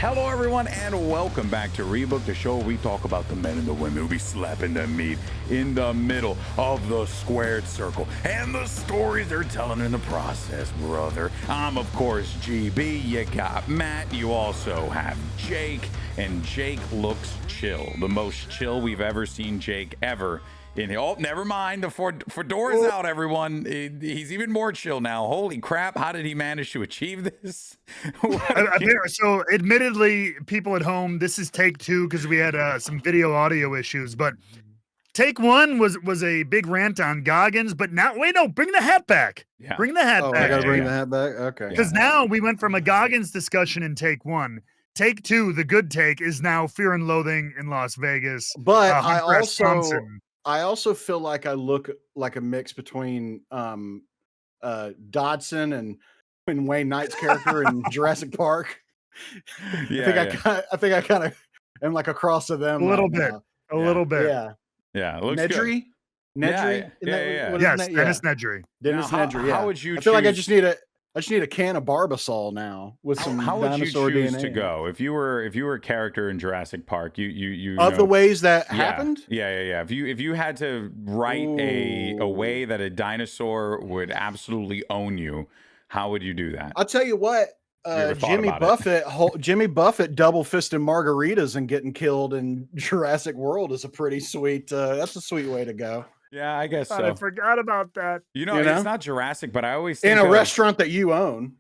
Hello, everyone, and welcome back to Rebooked, the show where we talk about the men and the women who be slapping the meat in the middle of the squared circle and the stories they're telling in the process, brother. I'm, of course, GB. You got Matt. You also have Jake, and Jake looks chill. The most chill we've ever seen Jake ever. Oh, never mind. The fedora's out, everyone. He's even more chill now. Holy crap. How did he manage to achieve this? So, admittedly, people at home, this is take two because we had some video audio issues. But take one was a big rant on Goggins. But now, bring the hat back. Yeah. Bring the hat back. I got to bring the hat back? Okay. Because now we went from a Goggins discussion in take one. Take two, the good take, is now Fear and Loathing in Las Vegas. But I I also feel like I look like a mix between Dodson and Wayne Knight's character in Jurassic Park. I think I kind of am like a cross of them. A little bit. Yeah. It looks Nedry? good. Nedry? Yeah. Yes, Dennis Nedry. Dennis Nedry, yeah. How would you I feel like I just need a can of Barbasol now with some how would you dinosaur choose DNA. to go if you were a character in Jurassic Park? You of the ways that happened? Yeah. If you had to write a way that a dinosaur would absolutely own you, how would you do that? I'll tell you what. Jimmy Buffett double fisting margaritas and getting killed in Jurassic World is a pretty sweet. That's a sweet way to go. Yeah, I guess so. I forgot about that. You know, it's not Jurassic, but I always think in a restaurant that you own.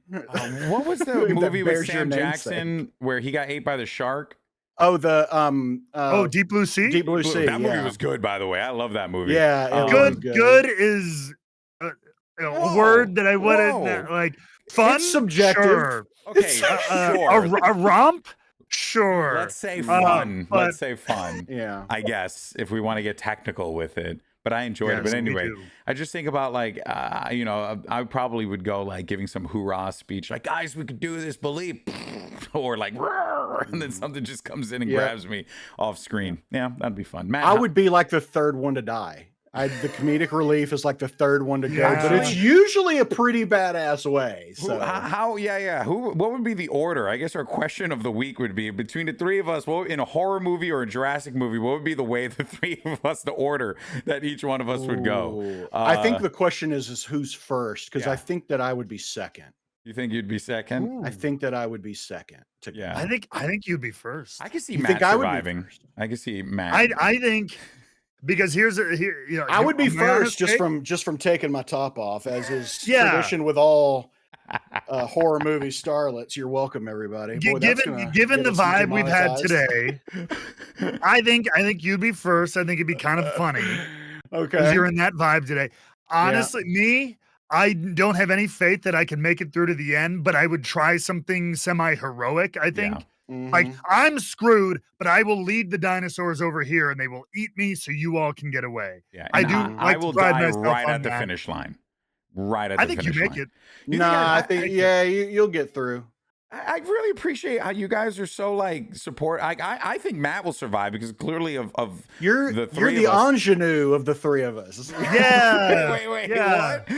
What was the movie with Sam Jackson where he got ate by the shark? Oh, the Deep Blue Sea. Deep Blue Sea. That movie was good, by the way. I love that movie. Yeah, good is a word that I wouldn't like. Fun, it's subjective. Sure. Okay, sure. A romp, sure. Let's say fun. Let's say fun. Yeah, I guess if we want to get technical with it. But I enjoyed it. But anyway, I just think about I probably would go like giving some hoorah speech, like, guys, we could do this, believe, or like, and then something just comes in and grabs me off screen. Yeah, that'd be fun. Matt, I would be like the third one to die. The comedic relief is like the third one to go, but it's usually a pretty badass way. So what would be the order? I guess our question of the week would be between the three of us, in a horror movie or a Jurassic movie, what would be the way the three of us, the order that each one of us would go? I think the question is who's first, because I think that I would be second. You think you'd be second? Ooh. I think that I would be second. I think you'd be first. I can see Matt surviving. I can see Matt. I think. Because I would be first just from taking my top off, as is tradition with all horror movie starlets. You're welcome, everybody. Boy, given the vibe we've had today, I think you'd be first. I think it'd be kind of funny. Okay, because you're in that vibe today. Honestly, I don't have any faith that I can make it through to the end, but I would try something semi-heroic. I think. Yeah. Like, I'm screwed, but I will lead the dinosaurs over here and they will eat me so you all can get away. Yeah, I will die right at the finish line. Right at the finish line. I think you make it. I think you'll get through. I really appreciate how you guys are so like support. I think Matt will survive because clearly you're the ingenue of the three of us. Yeah. Wait. What?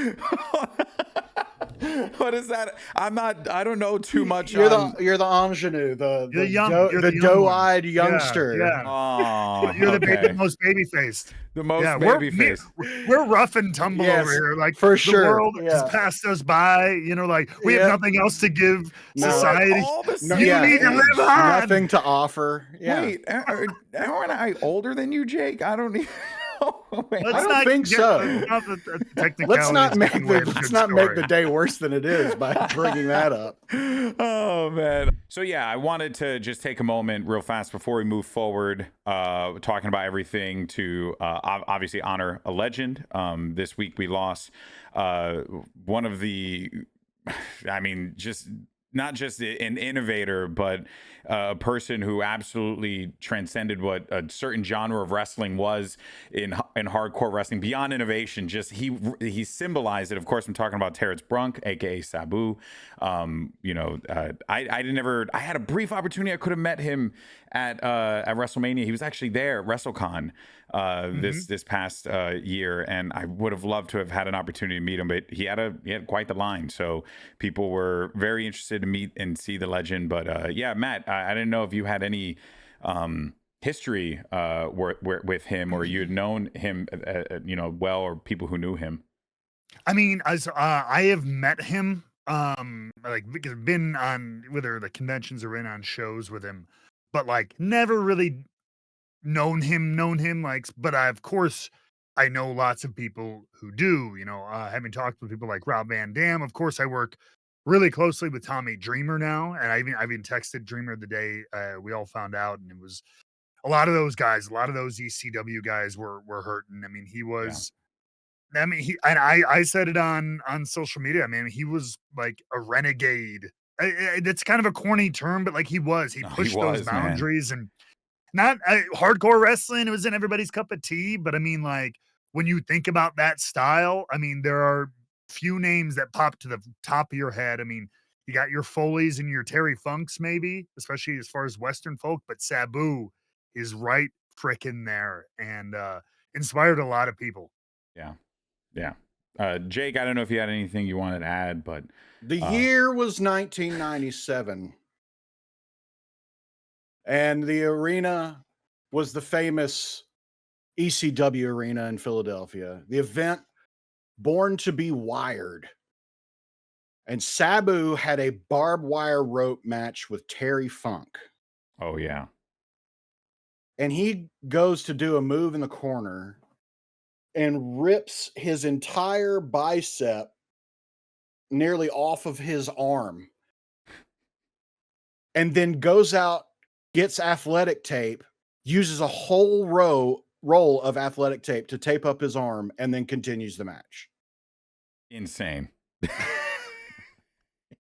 What is that? I don't know too much. You're the ingenue, the doe-eyed youngster. Yeah. Oh, you're the most baby faced. The most baby faced. We're rough and tumble over here. Like, for sure. The world has passed us by. We have nothing else to give society. You need to live on. Nothing to offer. Yeah. Wait, aren't I older than you, Jake? I don't even. I don't think so. Let's not make the day worse than it is by bringing that up. Oh man. So yeah, I wanted to just take a moment real fast before we move forward, talking about everything to obviously honor a legend. This week we lost one of the, just not just an innovator, but a person who absolutely transcended what a certain genre of wrestling was in hardcore wrestling. Beyond innovation, just he symbolized it. Of course, I'm talking about Terrence Brunk, aka Sabu. I had a brief opportunity. I could have met him at WrestleMania. He was actually there at WrestleCon this past year, and I would have loved to have had an opportunity to meet him, but he had quite the line. So people were very interested to meet and see the legend. But yeah, Matt, I didn't know if you had any history with him, or you had known him, well, or people who knew him. I mean, as I have met him, because I've been on whether the conventions or in on shows with him, but like never really known him, but of course I know lots of people who do, having talked with people like Rob Van Dam. Of course, I work really closely with Tommy Dreamer now. And I even texted Dreamer the day we all found out. And it was a lot of those guys, a lot of those ECW guys were hurting. I mean, he was, I said it on social media. I mean, he was like a renegade. That's kind of a corny term, but like he pushed those boundaries, and not hardcore wrestling. It was in everybody's cup of tea, but I mean, like when you think about that style, I mean, there are few names that pop to the top of your head. I mean, you got your Foleys and your Terry Funks, maybe, especially as far as Western folk, but Sabu is right frickin' there and inspired a lot of people. Yeah. Jake, I don't know if you had anything you wanted to add, but the year was 1997. And the arena was the famous ECW arena in Philadelphia. The event, Born to be Wired. And Sabu had a barbed wire rope match with Terry Funk. Oh, yeah. And he goes to do a move in the corner and rips his entire bicep nearly off of his arm. And then goes out, gets athletic tape, uses a whole roll of athletic tape to tape up his arm, and then continues the match. Insane.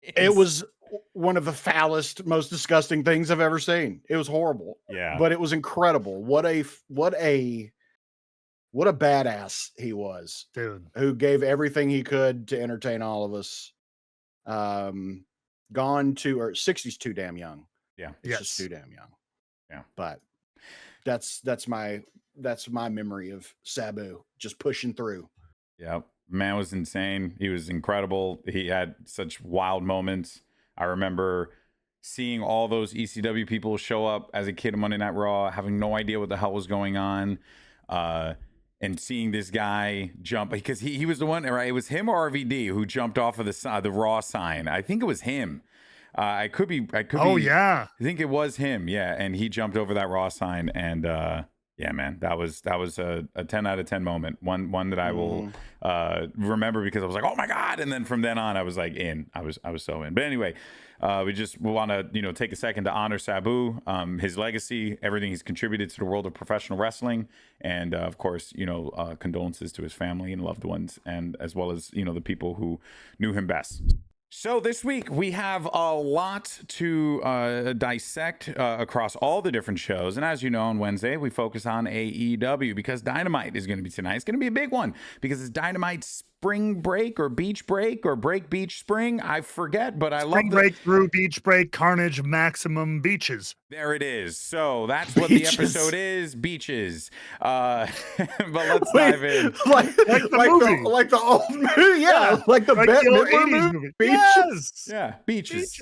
It was one of the foulest, most disgusting things I've ever seen. It was horrible. Yeah. But it was incredible. What a badass he was. Dude. Who gave everything he could to entertain all of us. 60's too damn young. Yeah. It's just too damn young. Yeah. But that's my memory of Sabu just pushing through. Yeah. Man was insane. He was incredible. He had such wild moments. I remember seeing all those ECW people show up as a kid on Monday Night Raw, having no idea what the hell was going on. And seeing this guy jump, because he was the one, right? It was him or RVD who jumped off of the Raw sign. I think it was him. I could be. Oh, yeah. I think it was him. Yeah. And he jumped over that Raw sign. And yeah, man, that was a 10 out of 10 moment. One that I will remember, because I was like, oh my God. And then from then on, I was like I was so in. But anyway, we just want to, take a second to honor Sabu, his legacy, everything he's contributed to the world of professional wrestling. And of course, condolences to his family and loved ones, and as well as, the people who knew him best. So this week we have a lot to dissect across all the different shows. And as you know, on Wednesday, we focus on AEW, because Dynamite is going to be tonight. It's going to be a big one, because it's Dynamite spring break or beach break or break beach spring. I forget, but I love spring break through beach break, carnage, maximum beaches. There it is. So that's what the episode is, beaches. But let's dive in. like the old movie. Yeah. Like the Bette Midler movie. Beaches. Yes. Yeah, beaches.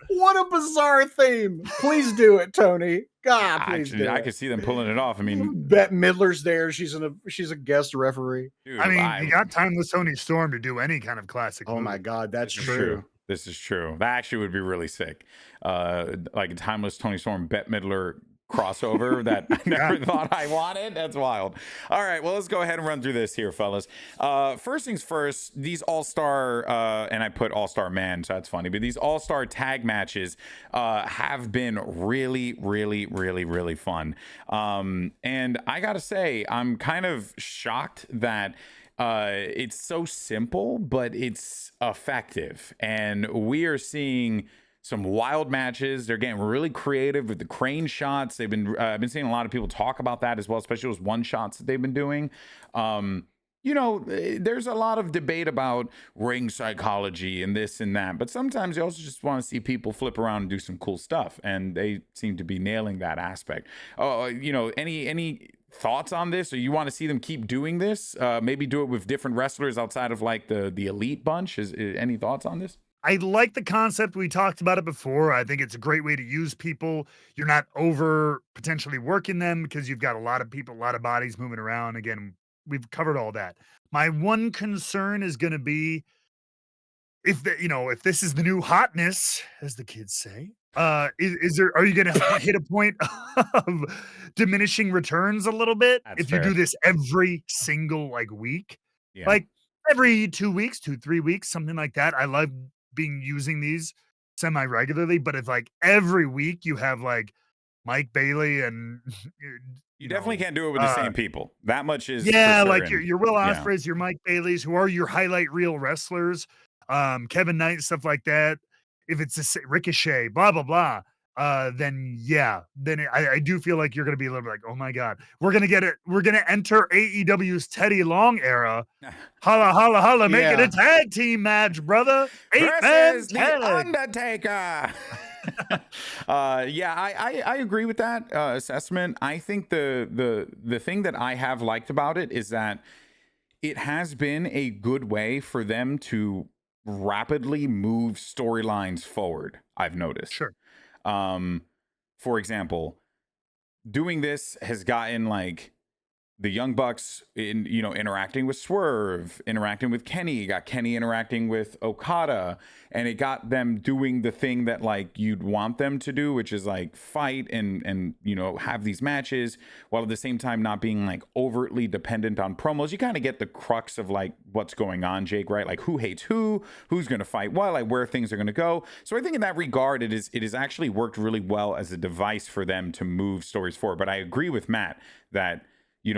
What a bizarre theme. Please do it, Tony. God, please do it. I could see them pulling it off. I mean, Bette Midler's there. She's a guest referee. Dude, I mean, you got Timeless Tony Storm to do any kind of classic movie. My God, that's true. This is true. That actually would be really sick. Like a Timeless Tony Storm, Bette Midler crossover that I never thought I wanted. That's wild. All right, well, let's go ahead and run through this here, fellas. First things first, these all-star, and I put all-star man, so that's funny, but these all-star tag matches have been really, really, really, really fun. And I gotta say, I'm kind of shocked that it's so simple, but it's effective. And we are seeing some wild matches. They're getting really creative with the crane shots. I've been seeing a lot of people talk about that as well, especially those one shots that they've been doing. There's a lot of debate about ring psychology and this and that, but sometimes you also just want to see people flip around and do some cool stuff, and they seem to be nailing that aspect. Any thoughts on this, or you want to see them keep doing this? Maybe do it with different wrestlers outside of like the elite bunch. Is any thoughts on this? I like the concept. We talked about it before. I think it's a great way to use people. You're not over potentially working them because you've got a lot of people, a lot of bodies moving around. Again, we've covered all that. My one concern is going to be if this is the new hotness, as the kids say. Are you going to hit a point of diminishing returns a little bit if you do this every single week? Yeah. Like every 2 weeks, 2-3 weeks, something like that. I love using these semi-regularly, but if every week you have Mike Bailey and you definitely can't do it with the same people. That much is your Will Ospreays, your Mike Baileys, who are your highlight reel wrestlers, Kevin Knight, stuff like that. If it's a Ricochet, blah blah blah, then I do feel like you're gonna be a little bit oh my god, we're gonna enter AEW's Teddy Long era. Holla holla holla, make it a tag team match, brother. 8-man tag. The Undertaker. I agree with that assessment. I think the thing that I have liked about it is that it has been a good way for them to rapidly move storylines forward. I've noticed. Sure. For example, doing this has gotten the Young Bucks interacting with Swerve, interacting with Kenny, got Kenny interacting with Okada, and it got them doing the thing that you'd want them to do, which is fight and have these matches while at the same time not being overtly dependent on promos. You kind of get the crux of what's going on, Jake, right? Who hates who's going to fight what, where things are going to go. So I think in that regard, it has actually worked really well as a device for them to move stories forward. But I agree with Matt that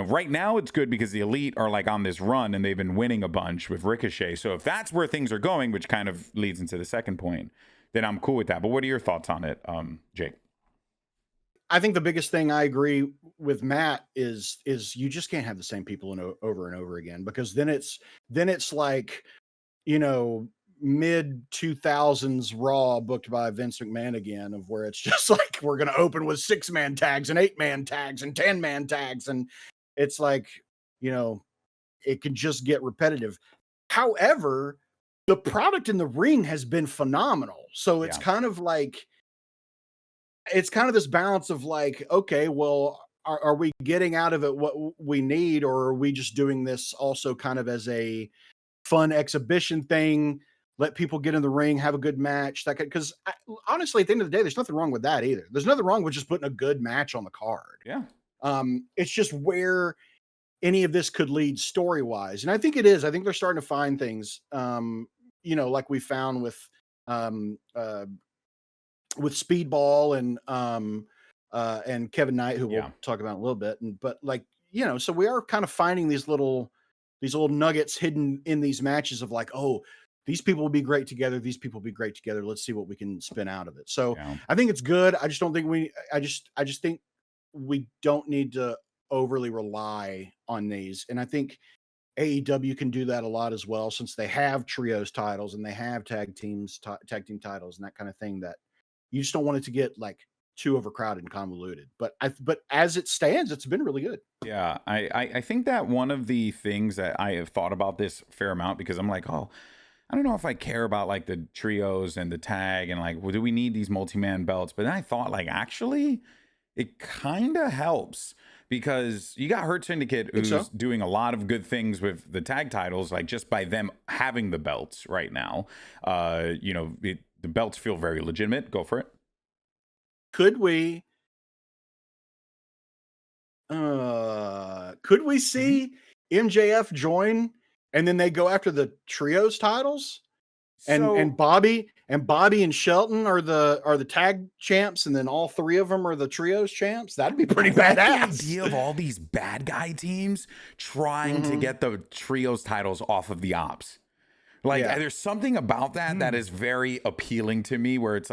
right now it's good because the Elite are on this run and they've been winning a bunch with Ricochet. So if that's where things are going, which kind of leads into the second point, then I'm cool with that. But what are your thoughts on it, Jake? I think the biggest thing I agree with Matt is you just can't have the same people over and over again, because then it's mid 2000s Raw booked by Vince McMahon again, of where it's just we're going to open with 6-man tags and 8-man tags and 10-man tags. And it's it can just get repetitive. However, the product in the ring has been phenomenal. So it's kind of this balance of okay, well, are we getting out of it what we need, or are we just doing this also kind of as a fun exhibition thing? Let people get in the ring, have a good match. Because honestly, at the end of the day, there's nothing wrong with that either. There's nothing wrong with just putting a good match on the card. Yeah. It's just where any of this could lead story-wise. And I think it is. I think they're starting to find things, like we found with Speedball and Kevin Knight, who we'll talk about in a little bit. But so we are kind of finding these little nuggets hidden in these matches of these people will be great together. These people will be great together. Let's see what we can spin out of it. So I think it's good. I just don't think I just think we don't need to overly rely on these. And I think AEW can do that a lot as well, since they have trios titles and they have tag team titles and that kind of thing, that you just don't want it to get too overcrowded and convoluted. But as it stands, it's been really good. Yeah. I think that one of the things that I have thought about this a fair amount, because I'm I don't know if I care about the trios and the tag and do we need these multi-man belts? But then I thought actually it kind of helps, because you got Hurt Syndicate who's doing a lot of good things with the tag titles, just by them having the belts right now. The belts feel very legitimate. Go for it. Could we see MJF join and then they go after the trios titles? And Bobby and Shelton are the tag champs, and then all three of them are the trios champs. That'd be pretty badass. The idea of all these bad guy teams trying to get the trios titles off of the ops. There's something about that that is very appealing to me, where it's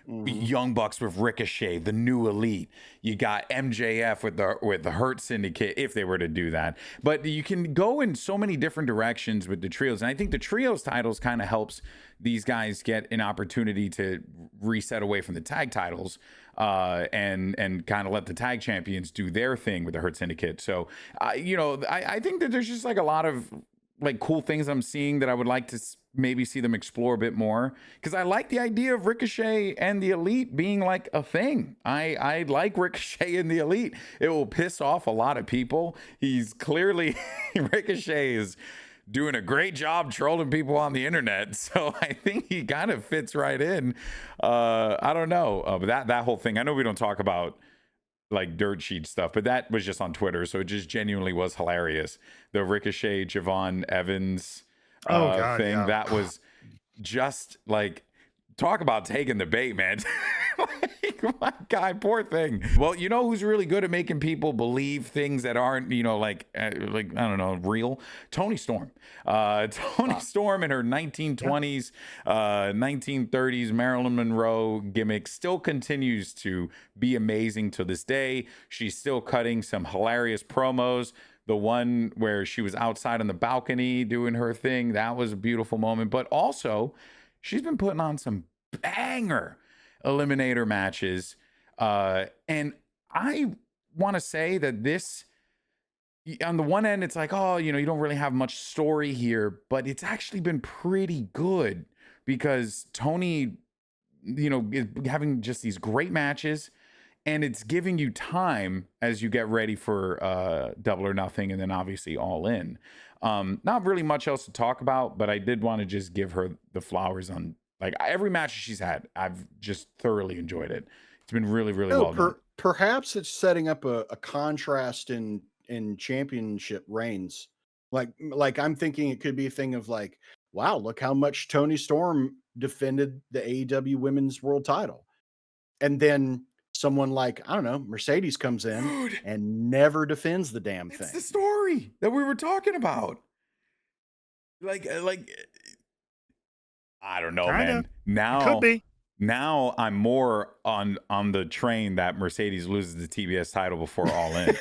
Young Bucks with Ricochet, the new Elite. You got MJF with the Hurt Syndicate, if they were to do that. But you can go in so many different directions with the trios. And I think the trios titles kind of helps these guys get an opportunity to reset away from the tag titles and kind of let the tag champions do their thing with the Hurt Syndicate. So, I think that there's just a lot of like cool things I'm seeing that I would like to maybe see them explore a bit more, because I like the idea of Ricochet and the Elite being like a thing. I like Ricochet and the Elite. It will piss off a lot of people. He's clearly Ricochet is doing a great job trolling people on the internet, so I think he kind of fits right in. I don't know, but that whole thing, I know we don't talk about like dirt sheet stuff, but that was just on Twitter, so it just genuinely was hilarious. The Ricochet Javon Evans thing, that was just like, talk about taking the bait, man. Like, my guy, poor thing. Well, you know who's really good at making people believe things that aren't, like I don't know, real? Toni Storm. Toni Storm in her 1920s, 1930s Marilyn Monroe gimmick still continues to be amazing to this day. She's still cutting some hilarious promos. The one where she was outside on the balcony doing her thing, that was a beautiful moment. But also, she's been putting on some banger eliminator matches. And I want to say that this, on the one end, it's like, oh, you don't really have much story here, but it's actually been pretty good because Toni, is having just these great matches, and it's giving you time as you get ready for Double or Nothing, and then obviously All In. Not really much else to talk about, but I did want to just give her the flowers on, like, every match she's had. I've just thoroughly enjoyed it. It's been really, really well done. Perhaps it's setting up a contrast in championship reigns. Like I'm thinking it could be a thing of like, wow, look how much Toni Storm defended the AEW Women's World Title, and then someone like, I don't know, Mercedes comes in and never defends the damn thing. It's the story that we were talking about. Like. I don't know, man. Now, could be. Now I'm more on the train that Mercedes loses the TBS title before All In.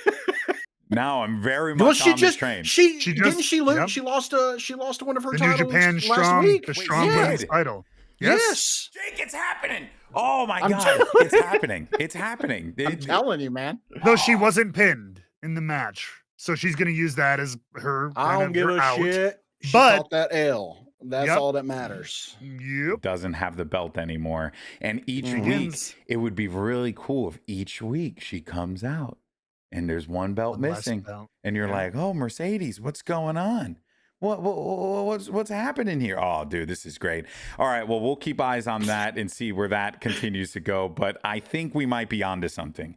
Now I'm very much on this train. She didn't she lose? Yep. She lost one of her titles New Japan last week. The Strong Women's title. Yes. Jake, it's happening. Oh my God, it's happening. It's happening. I'm telling you, man. Though she wasn't pinned in the match, so she's going to use that as her. I don't give a shit. She but caught that L. That's all that matters. Yep. Doesn't have the belt anymore. And each week, it would be really cool if each week she comes out and there's one belt missing. And you're like, oh, Mercedes, what's going on? What's happening here? Oh, dude, this is great. All right, well, we'll keep eyes on that and see where that continues to go. But I think we might be onto something.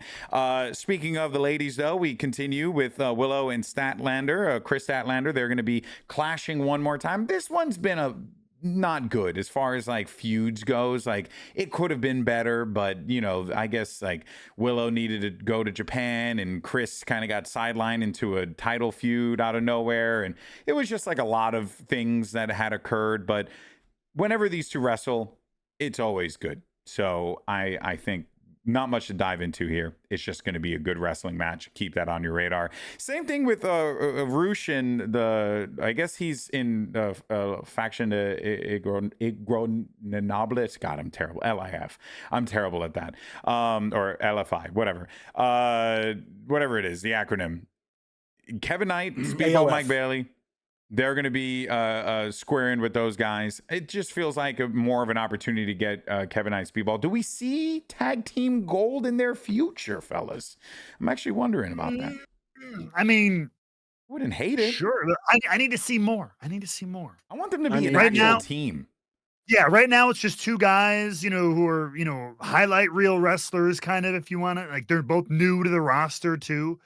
Speaking of the ladies, though, we continue with Willow and Statlander, Chris Statlander. They're going to be clashing one more time. This one's been not good as far as like feuds goes. Like, it could have been better, but I guess like Willow needed to go to Japan and Chris kind of got sidelined into a title feud out of nowhere, and it was just like a lot of things that had occurred. But whenever these two wrestle, it's always good. So I think not much to dive into here. It's just going to be a good wrestling match. Keep that on your radar. Same thing with Rush and I guess he's in faction Igronoblis. God, I'm terrible. LIF. I'm terrible at that. Or LFI, whatever. Whatever it is, the acronym. Kevin Knight, Speedball Mike Bailey. They're going to be squaring with those guys. It just feels like more of an opportunity to get Kevin Knight, Speedball. Do we see tag team gold in their future, fellas? I'm actually wondering about that. I mean, wouldn't hate it. Sure. I need to see more. I want them to be an actual team. Yeah, right now it's just two guys, who are, highlight reel wrestlers, kind of, if you want to. Like, they're both new to the roster, too.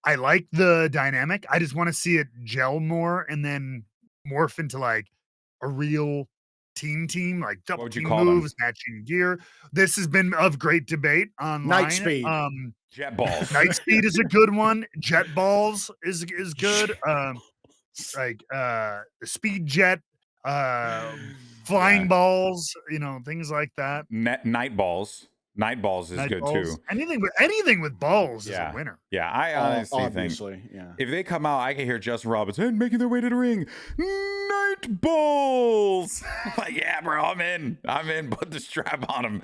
I like the dynamic. I just want to see it gel more and then morph into like a real team, like double team moves, matching gear. This has been of great debate online. Night Speed. Jet Balls. Night Speed is a good one. Jet Balls is good. Speed Jet, Flying Balls, things like that. Night Balls. Night Balls is Night good balls. too. Anything with balls is a winner. Yeah, I honestly think if they come out, I can hear Justin Robinson making their way to the ring. Night Balls. Like, yeah, bro, I'm in. Put the strap on him.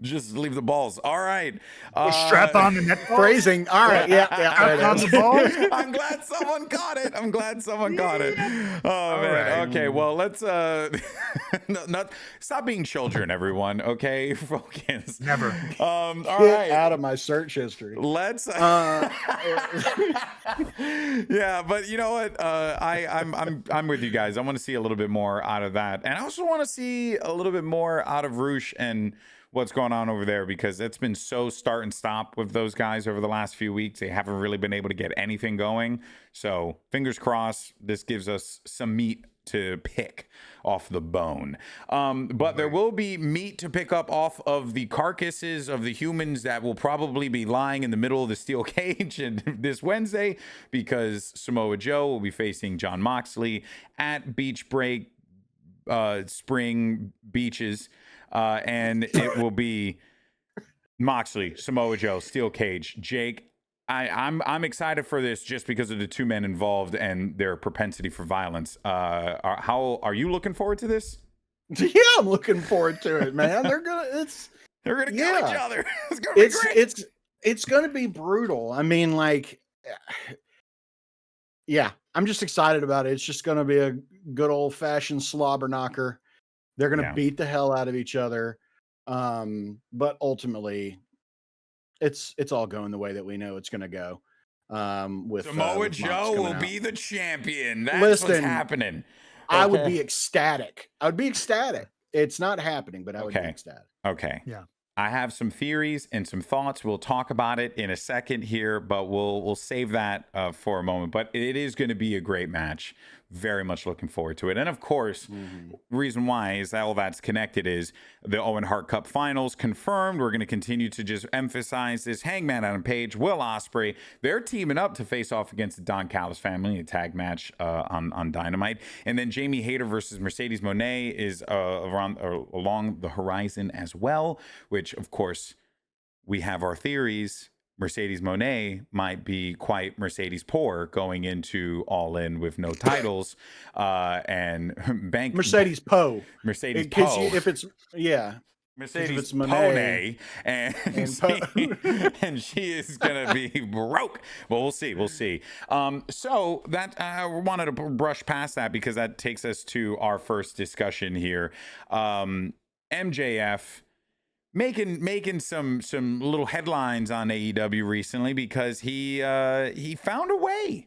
Just leave the balls. All right. Strap on the net balls? Phrasing. All right. Yeah. Strap on the balls? I'm glad someone caught it. Oh, man. Okay, well, let's stop being children, everyone. Okay, focus. Never. All Get right. out of my search history. Let's. Yeah, but you know what? I'm with you guys. I want to see a little bit more out of that, and I also want to see a little bit more out of Roosh and what's going on over there, because it's been so start and stop with those guys over the last few weeks. They haven't really been able to get anything going. So fingers crossed, this gives us some meat to pick off the bone. But there will be meat to pick up off of the carcasses of the humans that will probably be lying in the middle of the steel cage this Wednesday, because Samoa Joe will be facing John Moxley at Beach Break Spring Beaches. And it will be Moxley, Samoa Joe, steel cage. Jake, I'm excited for this just because of the two men involved and their propensity for violence. How are you looking forward to this? Yeah, I'm looking forward to it, man. They're gonna kill each other. It's gonna be great. It's gonna be brutal. I mean, like, yeah, I'm just excited about it. It's just gonna be a good old fashioned slobber knocker. They're gonna beat the hell out of each other, but ultimately, it's all going the way that we know it's going to go. With Samoa Joe will be the champion. That's what's happening. Okay. I would be ecstatic. It's not happening, but I would be ecstatic. Okay. Yeah. I have some theories and some thoughts. We'll talk about it in a second here, but we'll save that for a moment. But it is going to be a great match. Very much looking forward to it. And of course, reason why is that all that's connected is the Owen Hart Cup Finals confirmed. We're going to continue to just emphasize this. Hangman Adam Page, Will Ospreay, they're teaming up to face off against the Don Callis family in a tag match on Dynamite. And then Jamie Hayter versus Mercedes Moné is along the horizon as well, which of course we have our theories. Mercedes Moné might be quite Mercedes poor going into All In with no titles, and Mercedes Poe. Mercedes Poe. If it's Mercedes Moné, and she is gonna be broke. Well, we'll see. So that I wanted to brush past that because that takes us to our first discussion here. MJF. Making some little headlines on AEW recently because he found a way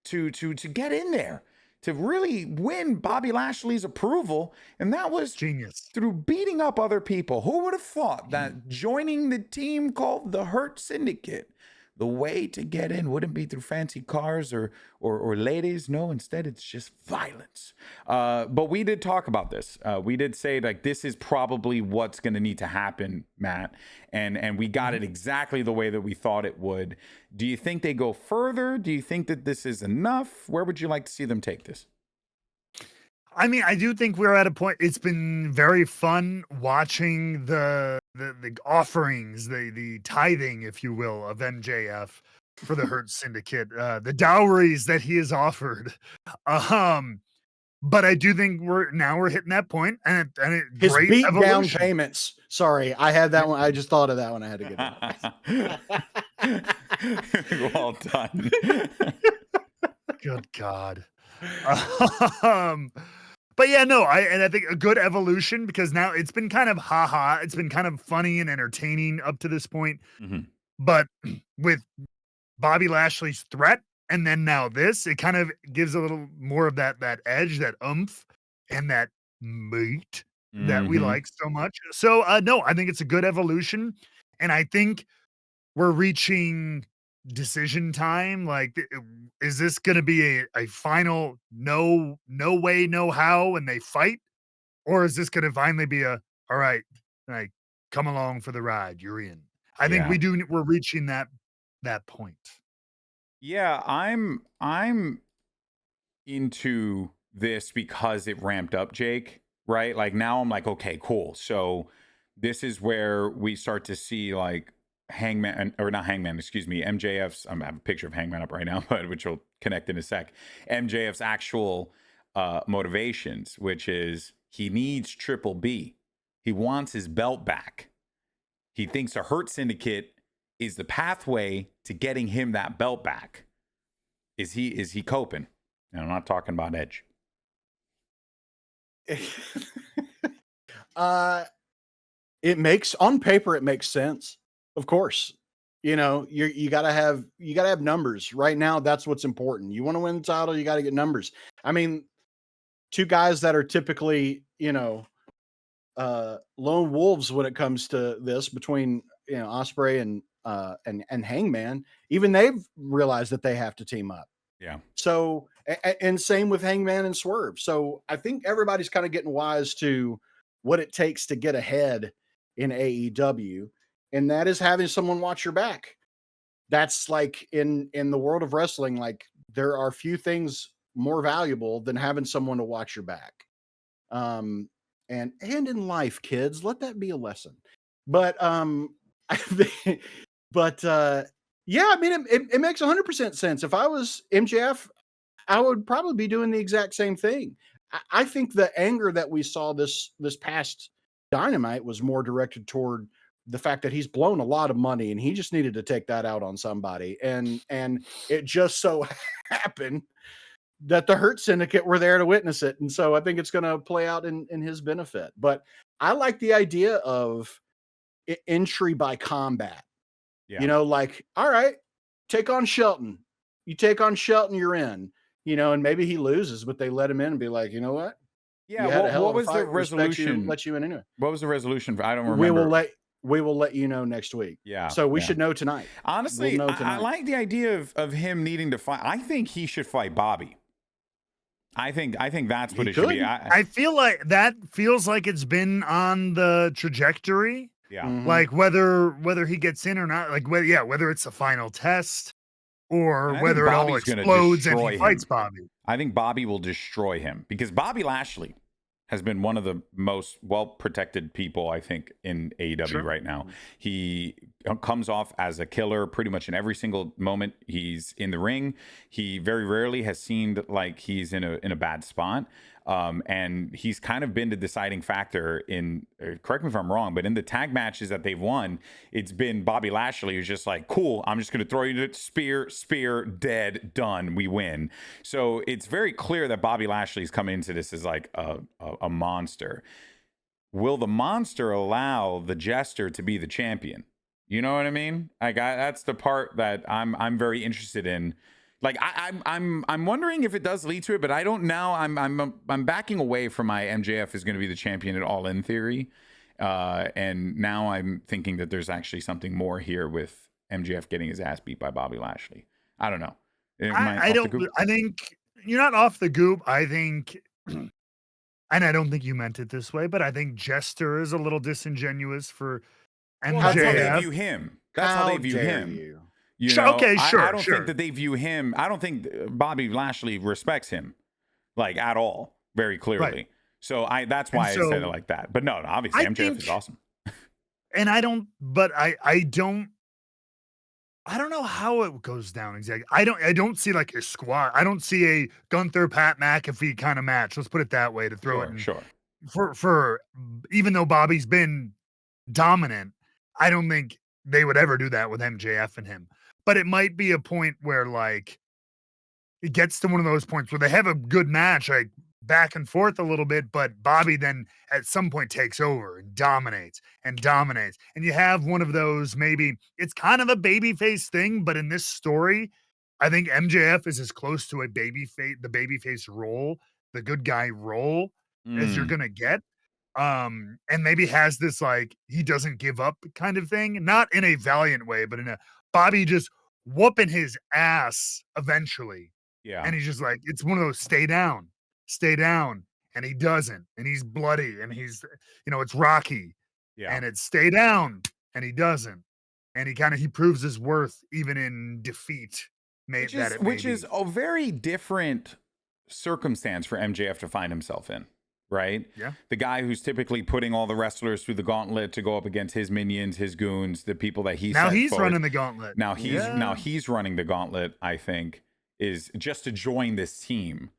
to get in there, to really win Bobby Lashley's approval, and that was genius through beating up other people. Who would have thought that joining the team called the Hurt Syndicate, the way to get in wouldn't be through fancy cars or ladies? No, instead it's just violence. But we did talk about this. We did say like this is probably what's going to need to happen, Matt, and we got it exactly the way that we thought it would. Do you think they go further? Do you think that this is enough? Where would you like to see them take this? I mean, I do think we're at a point. It's been very fun watching the offerings, the tithing, if you will, of MJF for the Hurt Syndicate, the dowries that he has offered. But I do think we're hitting that point, and his great beat evolution. down payments. Sorry, I had that one. I just thought of that one. I had to get it. Well done. Good God. But yeah, no, I think a good evolution, because now it's been kind of it's been kind of funny and entertaining up to this point. But with Bobby Lashley's threat and then now this, it kind of gives a little more of that edge, that oomph, and that meat that we like so much. So no, I think it's a good evolution, and I think we're reaching decision time. Like, is this going to be a final no way, no how, and they fight? Or is this going to finally be all right, like, come along for the ride, you're in? I think we're reaching that point. Yeah, I'm into this because it ramped up, Jake, right? Like now I'm like, okay, cool. So this is where we start to see like Hangman, or not Hangman, excuse me, MJF's, I have a picture of Hangman up right now, but which will connect in a sec. MJF's actual motivations, which is he needs Triple B. He wants his belt back. He thinks a Hurt Syndicate is the pathway to getting him that belt back. Is he coping? And I'm not talking about Edge. It makes, on paper, it makes sense. Of course, you know, you gotta have numbers right now. That's what's important. You want to win the title, you got to get numbers. I mean, two guys that are typically, you know, lone wolves when it comes to this, between, you know, Ospreay and Hangman, even they've realized that they have to team up. Yeah. So, and same with Hangman and Swerve. So I think everybody's kind of getting wise to what it takes to get ahead in AEW. And that is having someone watch your back. That's like in the world of wrestling, like there are few things more valuable than having someone to watch your back. And in life, kids, let that be a lesson. But, yeah, I mean, it makes 100% sense. If I was MJF, I would probably be doing the exact same thing. I think the anger that we saw this past Dynamite was more directed toward the fact that he's blown a lot of money and he just needed to take that out on somebody. And it just so happened that the Hurt Syndicate were there to witness it. And so I think it's going to play out in his benefit. But I like the idea of entry by combat. Yeah. You know, like, all right, take on Shelton. You take on Shelton, you're in. You know, and maybe he loses, but they let him in and be like, you know what? Yeah. What was the resolution? Let you in anyway. What was the resolution? I don't remember. We will let you know next week. Yeah. So we should know tonight. Honestly, I like the idea of him needing to fight. I think he should fight Bobby. I think that's what it should be. I feel like that feels like it's been on the trajectory. Yeah. Mm-hmm. Like whether he gets in or not, like whether it's a final test or whether it all explodes and he fights Bobby. I think Bobby will destroy him because Bobby Lashley has been one of the most well-protected people, I think, in AEW right now. He comes off as a killer pretty much in every single moment he's in the ring. He very rarely has seemed like he's in a bad spot. And he's kind of been the deciding factor in, correct me if I'm wrong, but in the tag matches that they've won, it's been Bobby Lashley who's just like, cool, I'm just going to throw you to spear, dead, done, we win. So it's very clear that Bobby Lashley's coming into this as like a monster. Will the monster allow the jester to be the champion? You know what I mean? Like that's the part that I'm very interested in. Like I'm wondering if it does lead to it, but I don't now. I'm backing away from my MJF is going to be the champion at All In theory, and now I'm thinking that there's actually something more here with MJF getting his ass beat by Bobby Lashley. I don't know. I think you're not off the goop. I think, and I don't think you meant it this way, but I think Jester is a little disingenuous for MJF. Well, that's how they view him. That's how they view him. You know, okay, sure. I don't think that they view him. I don't think Bobby Lashley respects him, like at all, very clearly. Right. So that's why I said it like that. But no, obviously MJF is awesome. And I don't know how it goes down exactly. I don't see like a squad. I don't see a Gunther Pat McAfee kind of match. Let's put it that way to throw it in. Sure. For even though Bobby's been dominant, I don't think they would ever do that with MJF and him. But it might be a point where like it gets to one of those points where they have a good match, like back and forth a little bit, but Bobby then at some point takes over and dominates. And you have one of those, maybe it's kind of a babyface thing, but in this story, I think MJF is as close to the babyface role, the good guy role as you're gonna get. And maybe has this like he doesn't give up kind of thing, not in a valiant way, but in a Bobby just whooping his ass eventually. Yeah. And he's just like, it's one of those stay down. And he doesn't. And he's bloody. And he's, it's Rocky. Yeah. And it's stay down. And he doesn't. And he proves his worth even in defeat. Which is a very different circumstance for MJF to find himself in. right? Yeah. The guy who's typically putting all the wrestlers through the gauntlet to go up against his minions, his goons, the people that he's running the gauntlet. Now he's running the gauntlet, I think, is just to join this team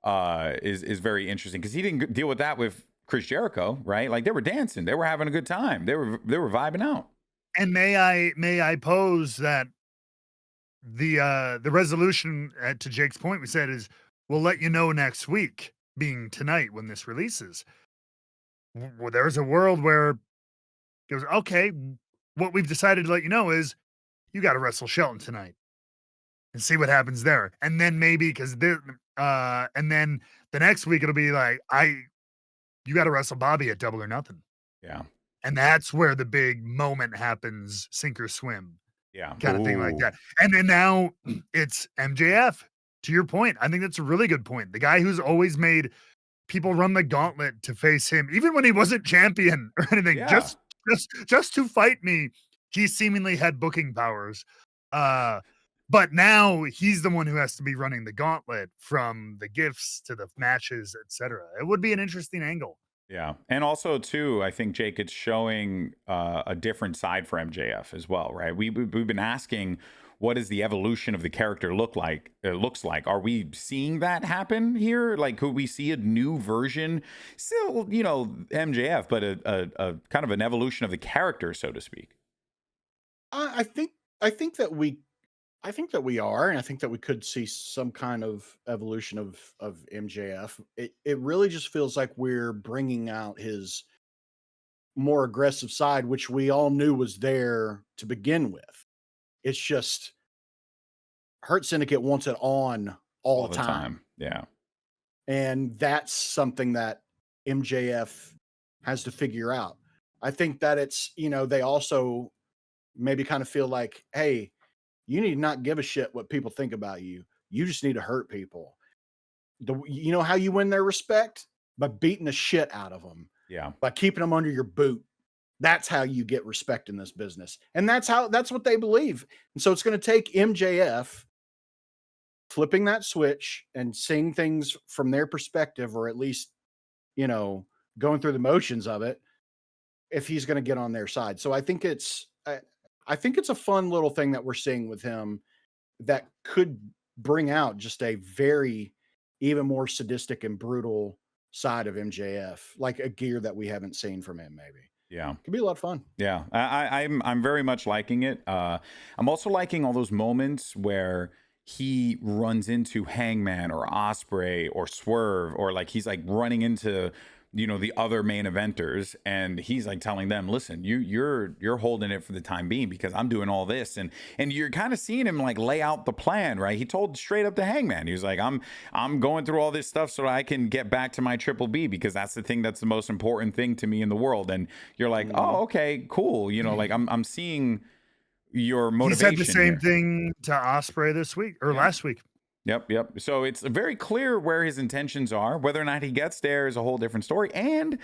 is very interesting, because he didn't deal with that with Chris Jericho, right? Like, they were dancing, they were having a good time, they were vibing out. And may I pose that the resolution to Jake's point we said is, we'll let you know next week, being tonight when this releases. Well, there's a world where it goes, okay, what we've decided to let you know is you got to wrestle Shelton tonight and see what happens there. And then maybe, and then the next week it'll be like, you got to wrestle Bobby at Double or Nothing. Yeah. And that's where the big moment happens, sink or swim. Yeah. Kind of thing like that. And then now it's MJF. To your point, I think that's a really good point. The guy who's always made people run the gauntlet to face him, even when he wasn't champion or anything, just to fight me, he seemingly had booking powers. But now he's the one who has to be running the gauntlet, from the gifts to the matches, etc. It would be an interesting angle. Yeah. And also, too, I think, Jake, it's showing a different side for MJF as well, right? We've been asking, what does the evolution of the character looks like? Are we seeing that happen here? Like, could we see a new version? Still, MJF, but a kind of an evolution of the character, so to speak. I think that we are, and I think that we could see some kind of evolution of MJF. It really just feels like we're bringing out his more aggressive side, which we all knew was there to begin with. It's just Hurt Syndicate wants it on all the time. Yeah. And that's something that MJF has to figure out. I think that it's, they also maybe kind of feel like, hey, you need to not give a shit what people think about you. You just need to hurt people. You know how you win their respect? By beating the shit out of them. Yeah. By keeping them under your boot. That's how you get respect in this business. And that's what they believe. And so it's going to take MJF flipping that switch and seeing things from their perspective, or at least, going through the motions of it, if he's going to get on their side. So I think it's a fun little thing that we're seeing with him that could bring out just a very, even more sadistic and brutal side of MJF, like a gear that we haven't seen from him, maybe. Yeah. Could be a lot of fun. Yeah. I'm very much liking it. I'm also liking all those moments where he runs into Hangman or Ospreay or Swerve, or like he's like running into the other main eventers, and he's like telling them, listen, you're holding it for the time being because I'm doing all this, and you're kind of seeing him like lay out the plan, right? He told straight up to Hangman, he was like, I'm going through all this stuff so I can get back to my Triple B, because that's the thing that's the most important thing to me in the world. And you're like, oh, okay, cool. Like I'm seeing your motivation. He said the same thing to Ospreay this week or last week. Yep. So it's very clear where his intentions are. Whether or not he gets there is a whole different story. And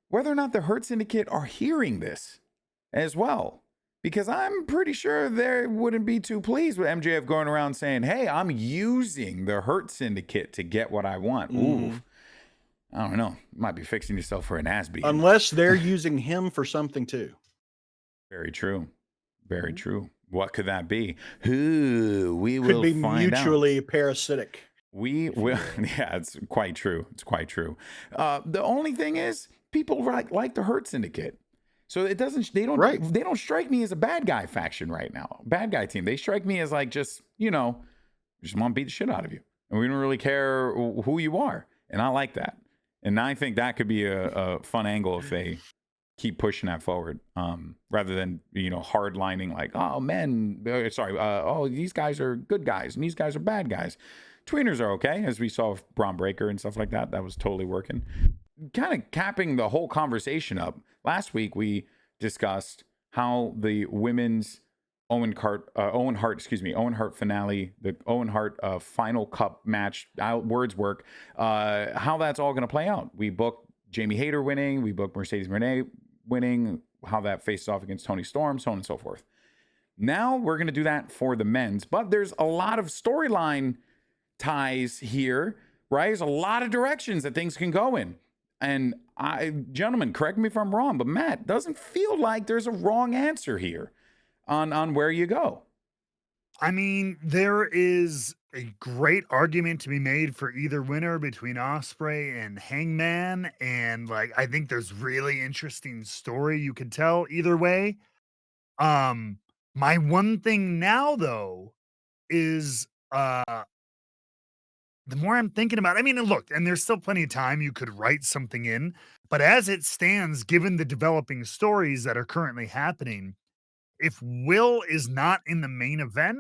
whether or not the Hurt Syndicate are hearing this as well. Because I'm pretty sure they wouldn't be too pleased with MJF going around saying, hey, I'm using the Hurt Syndicate to get what I want. Ooh. I don't know. Might be fixing yourself for an ass beat. Unless they're using him for something too. Very true. Very true. What could that be? We will could be find mutually parasitic. We will. Yeah, it's quite true. It's quite true. The only thing is, people like the Hurt Syndicate, so it doesn't. They don't strike me as a bad guy faction right now. Bad guy team. They strike me as like just want to beat the shit out of you, and we don't really care who you are. And I like that. And I think that could be a fun angle if they keep pushing that forward, rather than hard lining like, oh men, these guys are good guys and these guys are bad guys. Tweeners are okay, as we saw with Braun Breaker and stuff like that. That was totally working. Kind of capping the whole conversation up. Last week we discussed how the women's Owen Hart finale, the Owen Hart Final Cup match, words work, how that's all going to play out. We booked Jamie Hayter winning. We booked Mercedes Moné winning, how that faces off against Toni Storm, so on and so forth. Now we're going to do that for the men's, but there's a lot of storyline ties here, right? There's a lot of directions that things can go in. And gentlemen, correct me if I'm wrong, but Matt, doesn't feel like there's a wrong answer here on where you go. I mean, there is a great argument to be made for either winner between Ospreay and Hangman. And like, I think there's really interesting story you could tell either way. My one thing now though is the more I'm thinking about it, I mean, look, and there's still plenty of time you could write something in, but as it stands, given the developing stories that are currently happening, if Will is not in the main event,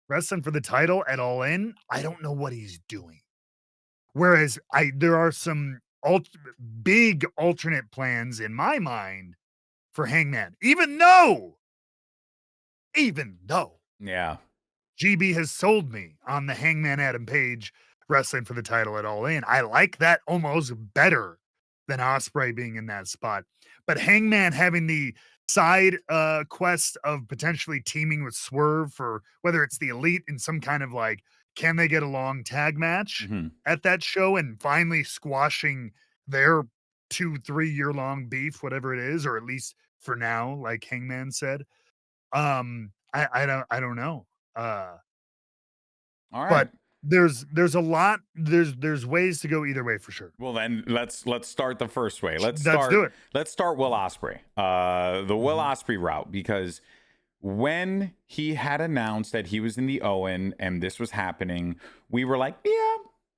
wrestling for the title at All In, I don't know what he's doing. Whereas there are some big alternate plans in my mind for Hangman, even though Yeah. GB has sold me on the Hangman Adam Page wrestling for the title at All In. I like that almost better than Ospreay being in that spot. But Hangman having the side quest of potentially teaming with Swerve for whether it's the Elite in some kind of like, can they get a long tag match at that show and finally squashing their 2-3 year long beef, whatever it is, or at least for now, like Hangman said. I don't know. All right. But there's a lot, there's ways to go either way for sure. Well, then let's start the first way. Let's do it. Let's start Will Ospreay. The Will Ospreay route, because when he had announced that he was in the Owen and this was happening, we were like, yeah,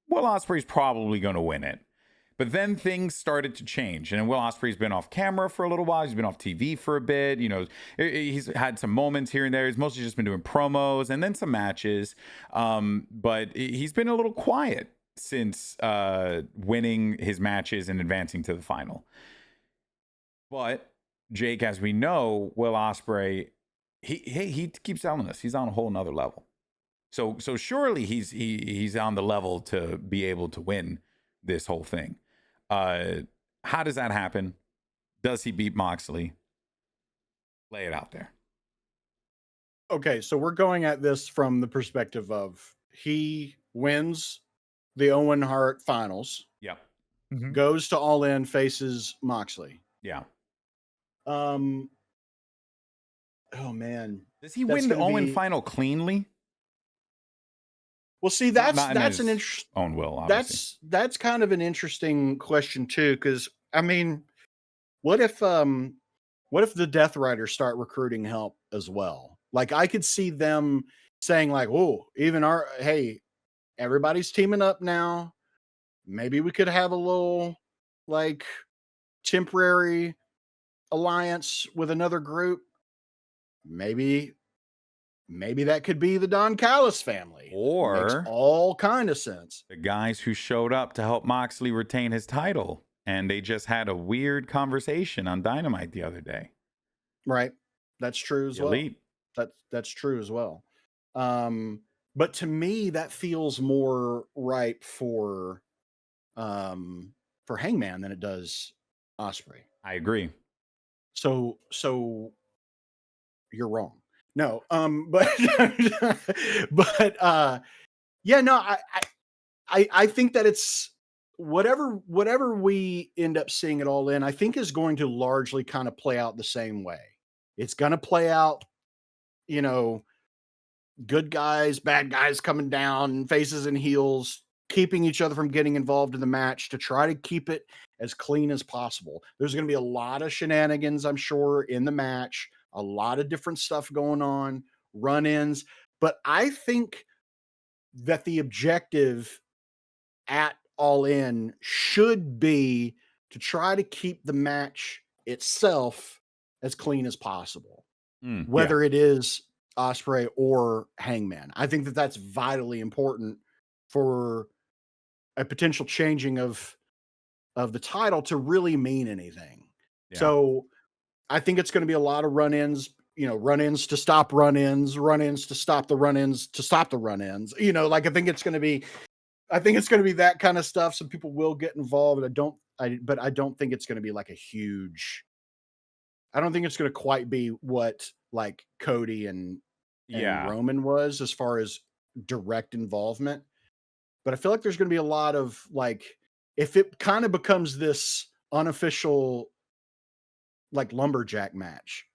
Will Ospreay's probably going to win it. But then things started to change, and Will Ospreay's been off camera for a little while. He's been off TV for a bit. You know, he's had some moments here and there. He's mostly just been doing promos and then some matches. But he's been a little quiet since winning his matches and advancing to the final. But Jake, as we know, Will Ospreay, he keeps telling us he's on a whole nother level. So surely he's on the level to be able to win this whole thing. How does that happen? Does he beat Moxley? Lay it out there. Okay, so we're going at this from the perspective of he wins the Owen Hart finals. Yeah. Goes to All In, faces Moxley. Yeah. Oh man. Does he win the Owen final cleanly? Well, see, that's an interesting. Own will, obviously. That's kind of an interesting question too, because I mean, what if the Death Riders start recruiting help as well? Like, I could see them saying like, "Oh, even everybody's teaming up now. Maybe we could have a little like temporary alliance with another group. Maybe that could be the Don Callis family. Or makes all kind of sense. The guys who showed up to help Moxley retain his title, and they just had a weird conversation on Dynamite the other day. Right. That's true as well. Elite. That's true as well. But to me, that feels more ripe for Hangman than it does Ospreay. I agree. So you're wrong. No, but yeah, no, I think that it's whatever we end up seeing it All In, I think is going to largely kind of play out the same way. It's going to play out, you know, good guys, bad guys coming down, faces and heels, keeping each other from getting involved in the match to try to keep it as clean as possible. There's going to be a lot of shenanigans, I'm sure, in the match. A lot of different stuff going on, run-ins. But I think that the objective at All In should be to try to keep the match itself as clean as possible, whether it is Ospreay or Hangman. I think that that's vitally important for a potential changing of the title to really mean anything. Yeah. So I think it's going to be a lot of run-ins, run-ins to stop run-ins, run-ins to stop the run-ins to stop the run-ins. Like I think it's going to be that kind of stuff. Some people will get involved. But I don't think it's going to be like I don't think it's going to quite be what like Cody and Roman was as far as direct involvement. But I feel like there's going to be a lot of like if it kind of becomes this unofficial like lumberjack match,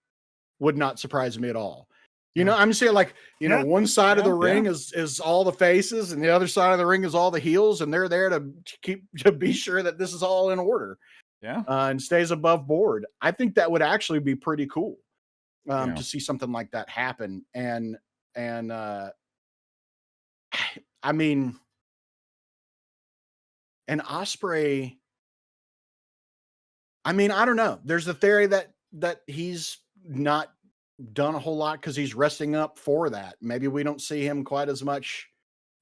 would not surprise me at all. You know, I'm saying like, you know, one side of the ring is all the faces and the other side of the ring is all the heels, and they're there to be sure that this is all in order. Yeah. And stays above board. I think that would actually be pretty cool to see something like that happen. And I mean, and Ospreay, I mean, I don't know. There's a theory that he's not done a whole lot because he's resting up for that. Maybe we don't see him quite as much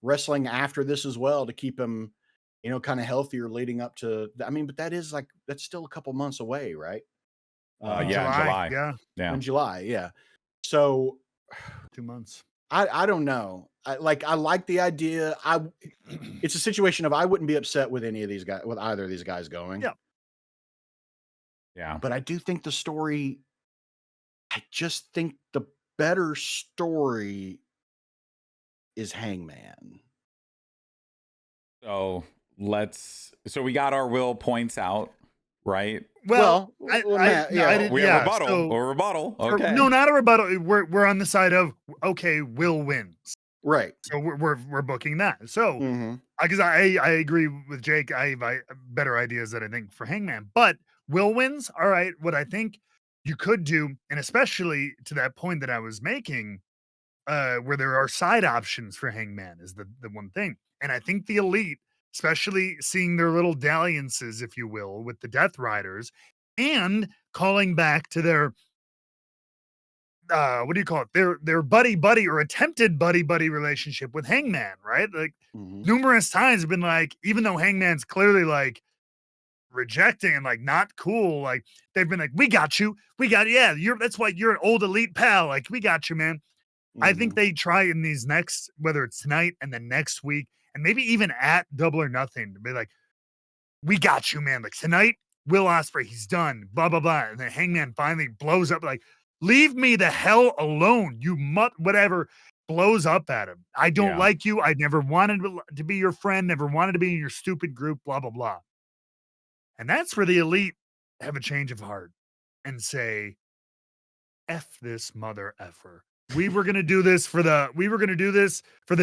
wrestling after this as well to keep him, you know, kind of healthier leading up to, I mean, but that's still a couple months away, right? July. In July. Yeah. So 2 months. I don't know. I like the idea. It's a situation of, I wouldn't be upset with any of these guys, with either of these guys going. Yeah. Yeah. But I do think the story, I just think the better story is Hangman. So we got our Will points out, right? Well, rebuttal. Okay. No, not a rebuttal. We're on the side of, okay, Will wins. Right. So we're booking that. So because I agree with Jake. I have better ideas that I think for Hangman, but Will wins. All right. What I think you could do, and especially to that point that I was making, where there are side options for Hangman is the one thing. And I think the Elite, especially seeing their little dalliances, if you will, with the Death Riders, and calling back to their what do you call it? Their buddy or attempted buddy relationship with Hangman, right? Like numerous times have been like, even though Hangman's clearly like rejecting and like not cool, like they've been like, we got you, that's why you're an old Elite pal, like we got you, man. I think they try in these next, whether it's tonight and then next week, and maybe even at Double or Nothing, to be like, we got you, man. Like tonight, Will Ospreay, he's done, blah, blah, blah. And then Hangman finally blows up, like, leave me the hell alone, you whatever, blows up at him. I don't like you. I never wanted to be your friend, never wanted to be in your stupid group, blah, blah, blah. And that's where the Elite have a change of heart and say, F this mother effer. We were going to do this for the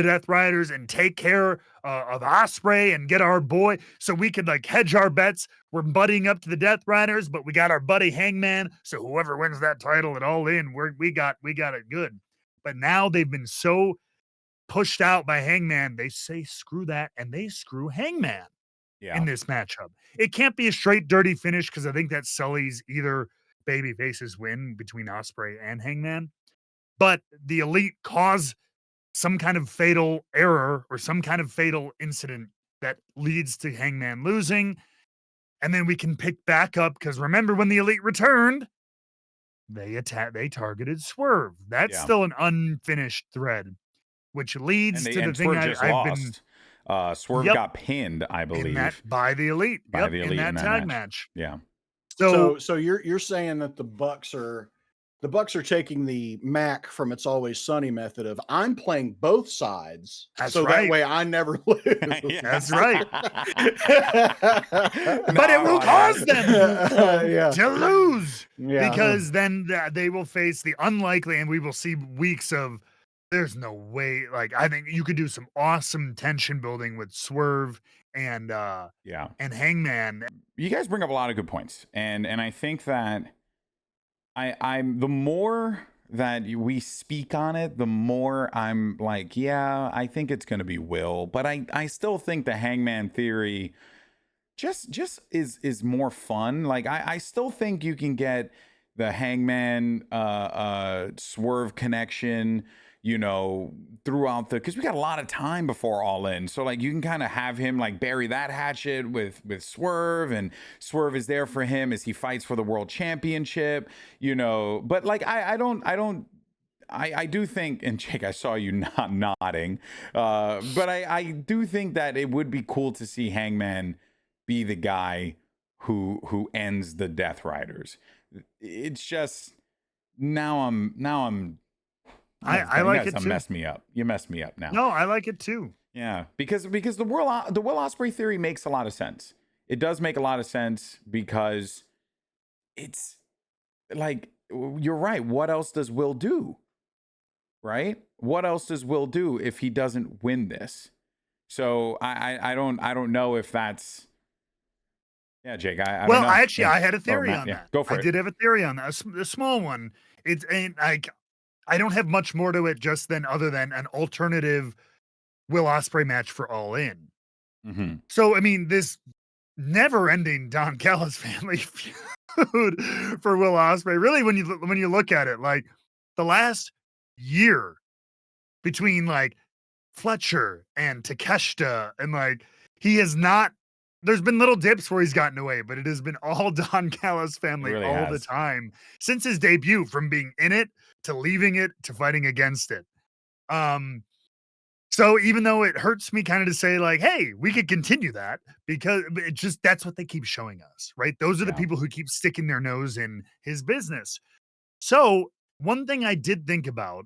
Death Riders and take care of Ospreay and get our boy so we could like hedge our bets. We're buddying up to the Death Riders, but we got our buddy Hangman. So whoever wins that title at All In, we got it good. But now they've been so pushed out by Hangman, they say screw that, and they screw Hangman in this matchup. It can't be a straight dirty finish because I think that sullies either baby faces win between Ospreay and Hangman. But the Elite cause some kind of fatal error or some kind of fatal incident that leads to Hangman losing. And then we can pick back up because remember when the Elite returned, they targeted Swerve. That's still an unfinished thread, which leads to the thing I've been. Swerve got pinned, I believe, by the Elite. In that tag match. Yeah. So you're saying that the Bucks are taking the Mac from It's Always Sunny method of I'm playing both sides. That's so right. That way I never lose. That's right. But it will cause them to lose because then they will face the unlikely, and we will see weeks of there's no way. Like I think you could do some awesome tension building with Swerve and Hangman. You guys bring up a lot of good points, and I think that I'm the more that we speak on it, the more I'm like, I think it's going to be Will, but I still think the Hangman theory just is more fun. Like I still think you can get the Hangman Swerve connection, you know, throughout because we got a lot of time before All In. So like you can kind of have him like bury that hatchet with Swerve, and Swerve is there for him as he fights for the world championship, you know. But like I do think, and Jake, I saw you not nodding, but I do think that it would be cool to see Hangman be the guy who ends the Death Riders. It's just now I'm I like it too. You messed me up now. No, I like it too. Yeah, because the Will Ospreay theory makes a lot of sense. it does make a lot of sense because it's like, you're right. What else does Will do? Right? What else does Will do if he doesn't win this? So I don't know if that's. Yeah, Jake. I well, don't know. I had a theory on that. Go for it. I did have a theory on that. A small one. It's ain't like I don't have much more to it other than an alternative Will Ospreay match for All In. Mm-hmm. So I mean, this never-ending Don Callis family feud for Will Ospreay. Really, when you look at it, like the last year between like Fletcher and Takeshita, and like he has not. There's been little dips where he's gotten away, but it has been all Don Callis family really all has. the time since his debut, from being in it to leaving it to fighting against it. So even though it hurts me kind of to say like, hey, we could continue that, because it just, that's what they keep showing us, right? Those are the people who keep sticking their nose in his business. So one thing I did think about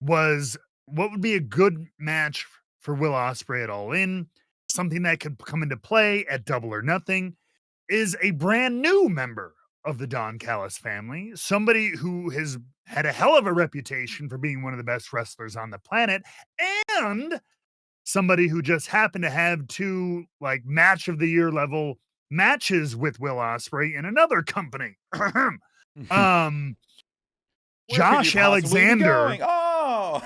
was what would be a good match for Will Ospreay at All In, something that could come into play at Double or Nothing, is a brand new member of the Don Callis family, somebody who has had a hell of a reputation for being one of the best wrestlers on the planet, and somebody who just happened to have 2 like match of the year level matches with Will Ospreay in another company. Josh Alexander. Oh,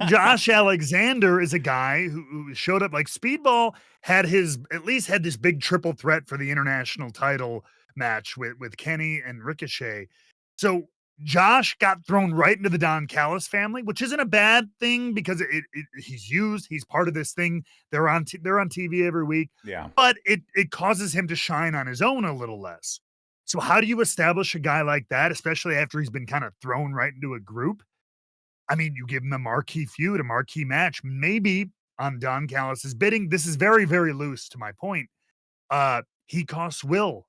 Josh Alexander is a guy who showed up like Speedball had this big triple threat for the international title match with Kenny and Ricochet. So Josh got thrown right into the Don Callis family, which isn't a bad thing because he's part of this thing. They're on TV every week. Yeah. But it causes him to shine on his own a little less. So how do you establish a guy like that, especially after he's been kind of thrown right into a group? I mean, you give him a marquee feud, a marquee match, maybe on Don Callis's bidding. This is very, very loose to my point. He costs Will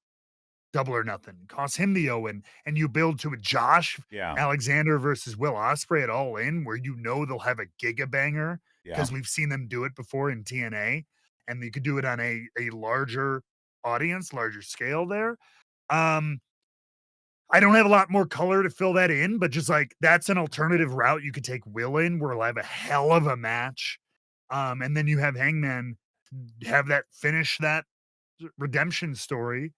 Double or Nothing, costs him the Owen, and you build to a Josh Alexander versus Will Ospreay at All In, where they'll have a giga banger because we've seen them do it before in TNA, and you could do it on a larger audience, larger scale there. I don't have a lot more color to fill that in, but just like that's an alternative route you could take Will in, where he'll have a hell of a match. And then you have Hangman have that finish that redemption story.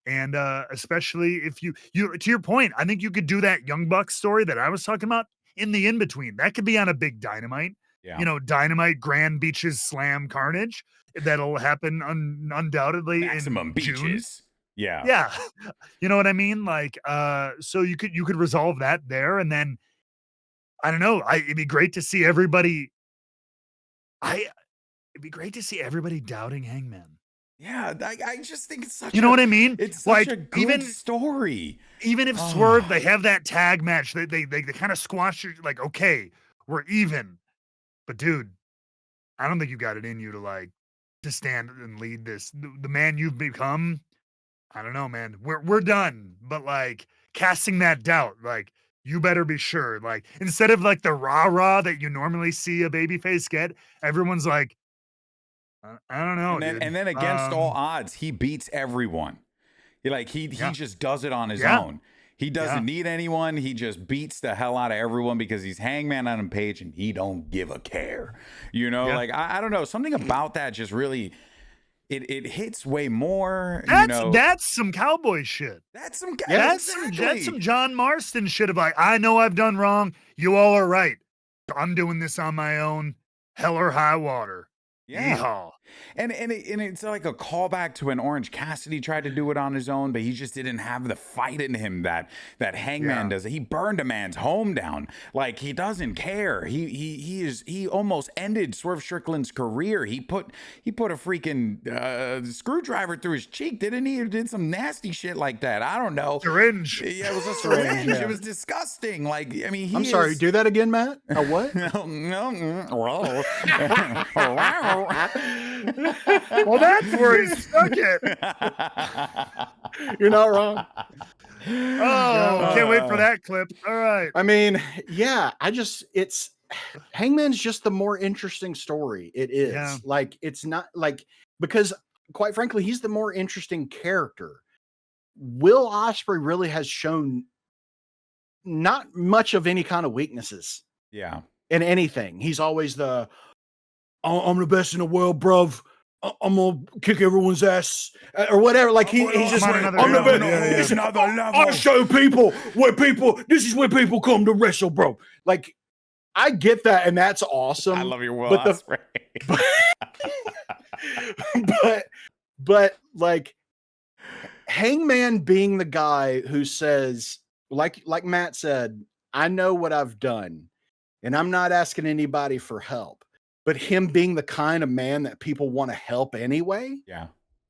And especially if you to your point, I think you could do that Young Bucks story that I was talking about in the in-between. That could be on a big Dynamite. Yeah. Dynamite Grand Beaches Slam Carnage. That'll happen undoubtedly Maximum in Beaches. June. Yeah. You know what I mean? Like, so you could resolve that there. And then, I don't know, it'd be great to see everybody. It'd be great to see everybody doubting Hangman. Yeah. I just think it's such you know what I mean? It's like such a good story. Even if Swerve, they have that tag match, they kind of squash it, like, okay, we're even. But dude, I don't think you got it in you to stand and lead this. The man you've become, I don't know, man. We're done. But like casting that doubt, like you better be sure. Like instead of like the rah-rah that you normally see a babyface get, everyone's like, I don't know. And then against all odds, he beats everyone. He just does it on his own. He doesn't need anyone. He just beats the hell out of everyone because he's Hangman Adam Page and he don't give a care. I don't know. Something about that just really. It hits way more. That's some cowboy shit. That's some John Marston shit of like, I know I've done wrong. You all are right. I'm doing this on my own. Hell or high water. Yeah. Yeehaw. And it's like a callback to when Orange Cassidy tried to do it on his own, but he just didn't have the fight in him that Hangman does. He burned a man's home down. Like he doesn't care. He almost ended Swerve Strickland's career. He put a freaking screwdriver through his cheek, didn't he? Or did some nasty shit like that. I don't know. Syringe. Yeah, it was a syringe. It was disgusting. Like, I mean, I'm sorry, do that again, Matt. A what? No. Well, that's where he stuck it. You're not wrong. Oh, can't wait for that clip. All right. I mean, yeah, it's Hangman's just the more interesting story. It is like, it's not like, because quite frankly, he's the more interesting character. Will Ospreay really has shown not much of any kind of weaknesses. Yeah. In anything. He's always I'm the best in the world, bruv. I'm gonna kick everyone's ass or whatever. Like he's just I'm the best. It's another level. I show people this is where people come to wrestle, bro. Like I get that, and that's awesome. I love your Will Ospreay. But like Hangman being the guy who says, like Matt said, I know what I've done, and I'm not asking anybody for help. But him being the kind of man that people want to help anyway,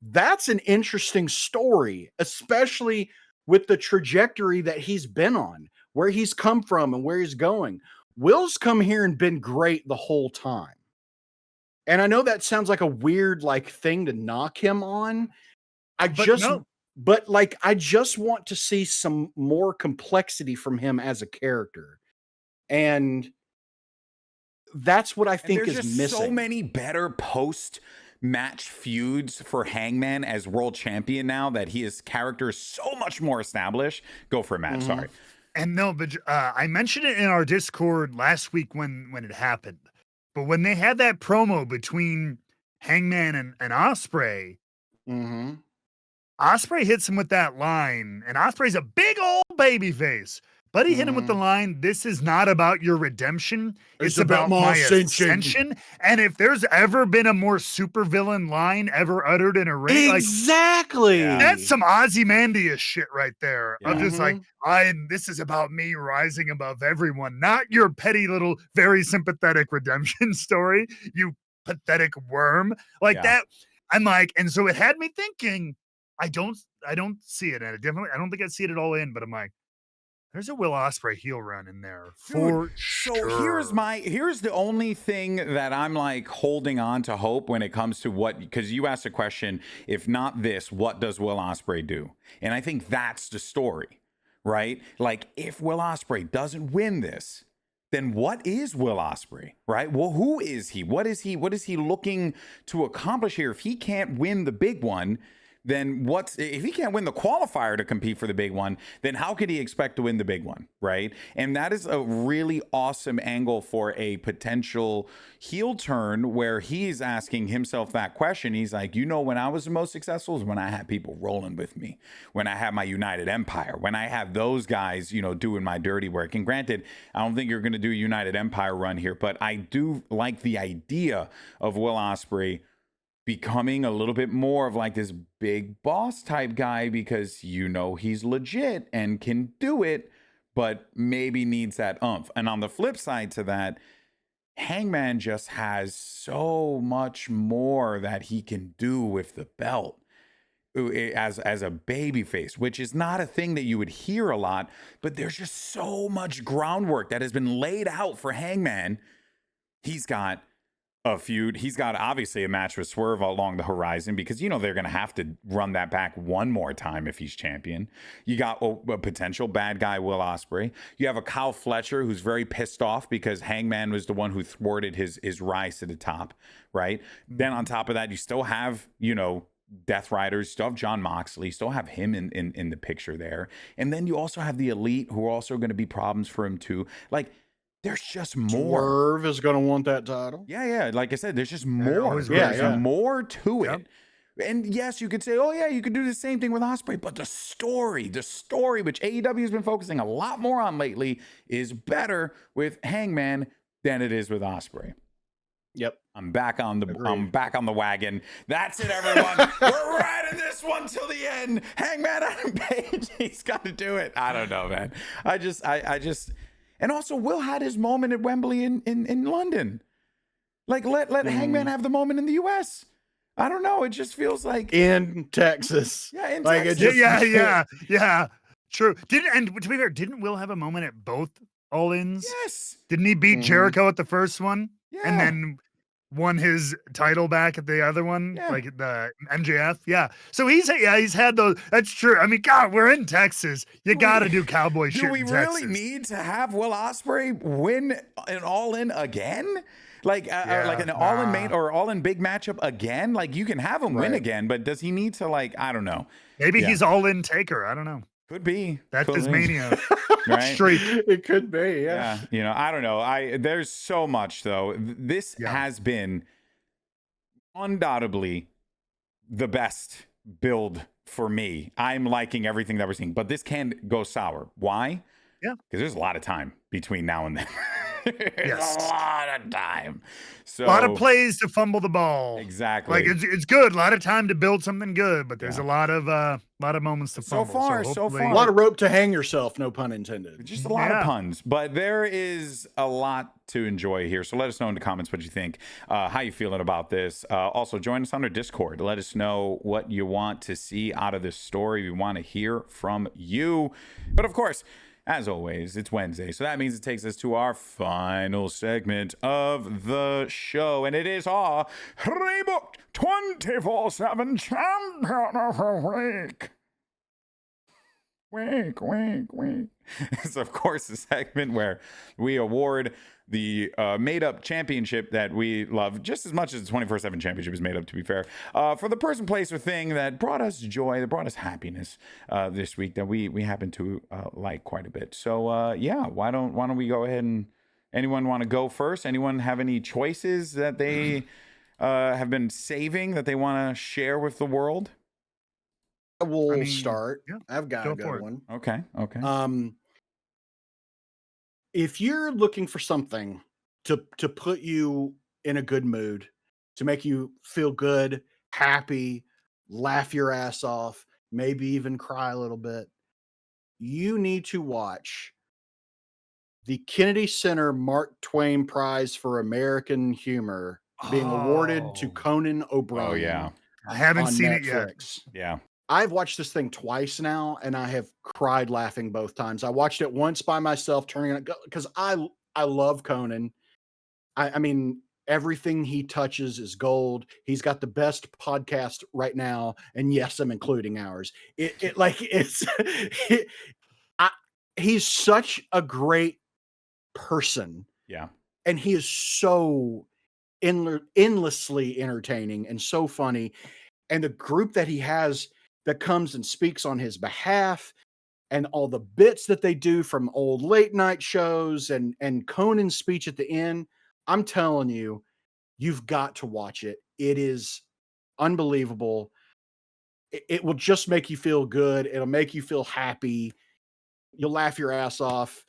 that's an interesting story, especially with the trajectory that he's been on, where he's come from and where he's going. Will's come here and been great the whole time. And I know that sounds like a weird thing to knock him on. I just want to see some more complexity from him as a character. And that's what I think is missing. So many better post-match feuds for Hangman as world champion now that his character is so much more established. Go for it, Matt. Sorry. And no, but I mentioned it in our Discord last week when it happened. But when they had that promo between Hangman and Ospreay, Ospreay hits him with that line, and Ospreay's a big old baby face. But he hit him with the line, this is not about your redemption. It's about my ascension. And if there's ever been a more supervillain line ever uttered in a ring, exactly. That's some Ozymandias shit right there. I'm just this is about me rising above everyone, not your petty little, very sympathetic redemption story, you pathetic worm. That. I'm like, and so it had me thinking, I don't see it. And I don't think I see it at all in, but I'm like, there's a Will Ospreay heel run in there for sure. So here's the only thing that I'm holding on to hope when it comes to because you asked a question, if not this, what does Will Ospreay do? And I think that's the story, right? If Will Ospreay doesn't win this, then what is Will Ospreay, right? Well, who is he? What is he looking to accomplish here? If he can't win the big one, then if he can't win the qualifier to compete for the big one, then how could he expect to win the big one, right? And that is a really awesome angle for a potential heel turn where he's asking himself that question. He's like, when I was the most successful is when I had people rolling with me, when I had my United Empire, when I have those guys, doing my dirty work. And granted, I don't think you're going to do a United Empire run here, but I do like the idea of Will Ospreay becoming a little bit more of this big boss type guy because he's legit and can do it, but maybe needs that oomph. And on the flip side to that, Hangman just has so much more that he can do with the belt as a babyface, which is not a thing that you would hear a lot, but there's just so much groundwork that has been laid out for Hangman. He's got a feud. He's got obviously a match with Swerve along the horizon because they're going to have to run that back one more time if he's champion. You got a potential bad guy, Will Ospreay. You have a Kyle Fletcher who's very pissed off because Hangman was the one who thwarted his rise to the top, right? Then on top of that, you still have Death Riders, still have John Moxley, still have him in the picture there, and then you also have the Elite who are also going to be problems for him too. There's just more. Swerve is going to want that title. Yeah. Like I said, there's just more. There's more to it. And yes, you could say, you could do the same thing with Ospreay, but the story, which AEW has been focusing a lot more on lately, is better with Hangman than it is with Ospreay. Yep. I'm back on the wagon. That's it, everyone. We're riding this one till the end. Hangman Adam Page, he's got to do it. I don't know, man. I just. And also, Will had his moment at Wembley in London. Let Hangman have the moment in the U.S. I don't know. It just feels like in Texas. Yeah, in Texas. Yeah. True. To be fair, didn't Will have a moment at both All-Ins? Yes. Didn't he beat Jericho at the first one? Yeah. And then won his title back at the other one, the MJF. Yeah. So he's had those. That's true. I mean, God, we're in Texas. You got to do cowboy shit. Do we really need to have Will Ospreay win an All-In again? Like an all-in main or all-in big matchup again? Like, you can have him win again, but does he need to, like, I don't know. Maybe he's all-in Taker. I don't know. Could be. That's his mania. Right? Streak. It could be, yeah. You know, I don't know. There's so much, though. This has been undoubtedly the best build for me. I'm liking everything that we're seeing, but this can go sour. Why? Yeah. Because there's a lot of time between now and then. There's a lot of time. So, a lot of plays to fumble the ball. Exactly. Like, it's good. A lot of time to build something good, but there's a lot of moments to fumble. So far. A lot of rope to hang yourself, no pun intended. Just a lot of puns, but there is a lot to enjoy here. So let us know in the comments what you think, how you feeling about this. Also, join us on our Discord. Let us know what you want to see out of this story. We want to hear from you. But of course, as always, it's Wednesday, so that means it takes us to our final segment of the show, and it is our Rebooked 24/7 Champion of the Week. Week. It's, of course, a segment where we award the made-up championship that we love just as much as the 24/7 championship is made up, to be fair, for the person, place, or thing that brought us joy, that brought us happiness this week, that we happen to like quite a bit. So why don't we go ahead and, anyone want to go first? Anyone have any choices that they have been saving that they want to share with the world? We'll start. Yeah, I've got a good one. Okay. If you're looking for something to put you in a good mood, to make you feel good, happy, laugh your ass off, maybe even cry a little bit, you need to watch the Kennedy Center Mark Twain Prize for American Humor being awarded to Conan O'Brien. Oh, yeah. I haven't seen Netflix. it yet. Yeah. I've watched this thing twice now, and I have cried laughing both times. I watched it once by myself, turning it because I love Conan. I mean, everything he touches is gold. He's got the best podcast right now, and yes, I'm including ours. He's such a great person. Yeah, and he is so endlessly entertaining and so funny, and the group that he has that comes and speaks on his behalf, and all the bits that they do from old late night shows and Conan's speech at the end. I'm telling you, you've got to watch it. It is unbelievable. It will just make you feel good. It'll make you feel happy. You'll laugh your ass off.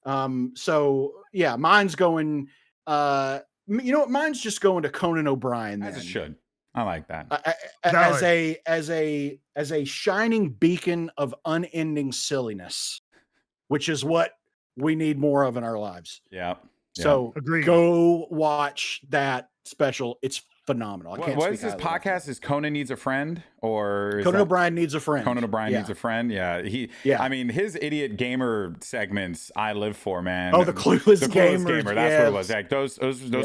So yeah, mine's going, mine's just going to Conan O'Brien. As it should. I like that. As a shining beacon of unending silliness, which is what we need more of in our lives. Yeah. So Agreed. Go watch that special. It's phenomenal. What is this podcast? Is Conan Needs a Friend, or Conan O'Brien Needs a Friend? Conan O'Brien Needs a Friend. Yeah. I mean, his idiot gamer segments I live for, man. Oh, the Clueless Gamer. That's what it was. Like those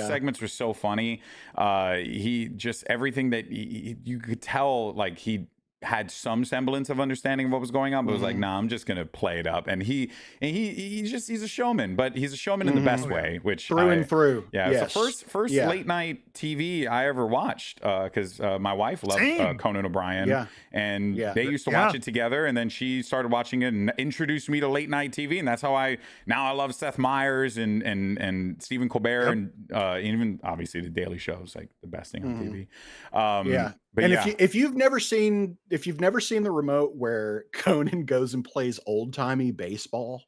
segments were so funny. He just, everything that you could tell, like he had some semblance of understanding of what was going on, but was like, nah, I'm just gonna play it up. And he's a showman, but he's a showman in the best way, which through and through. Yeah, it's the first late night TV I ever watched, because my wife loved Conan O'Brien, and they used to watch it together, and then she started watching it and introduced me to late night TV, and that's how I love Seth Meyers and Stephen Colbert, and even obviously the Daily Show is like the best thing on TV. But if you've never seen the remote where Conan goes and plays old-timey baseball,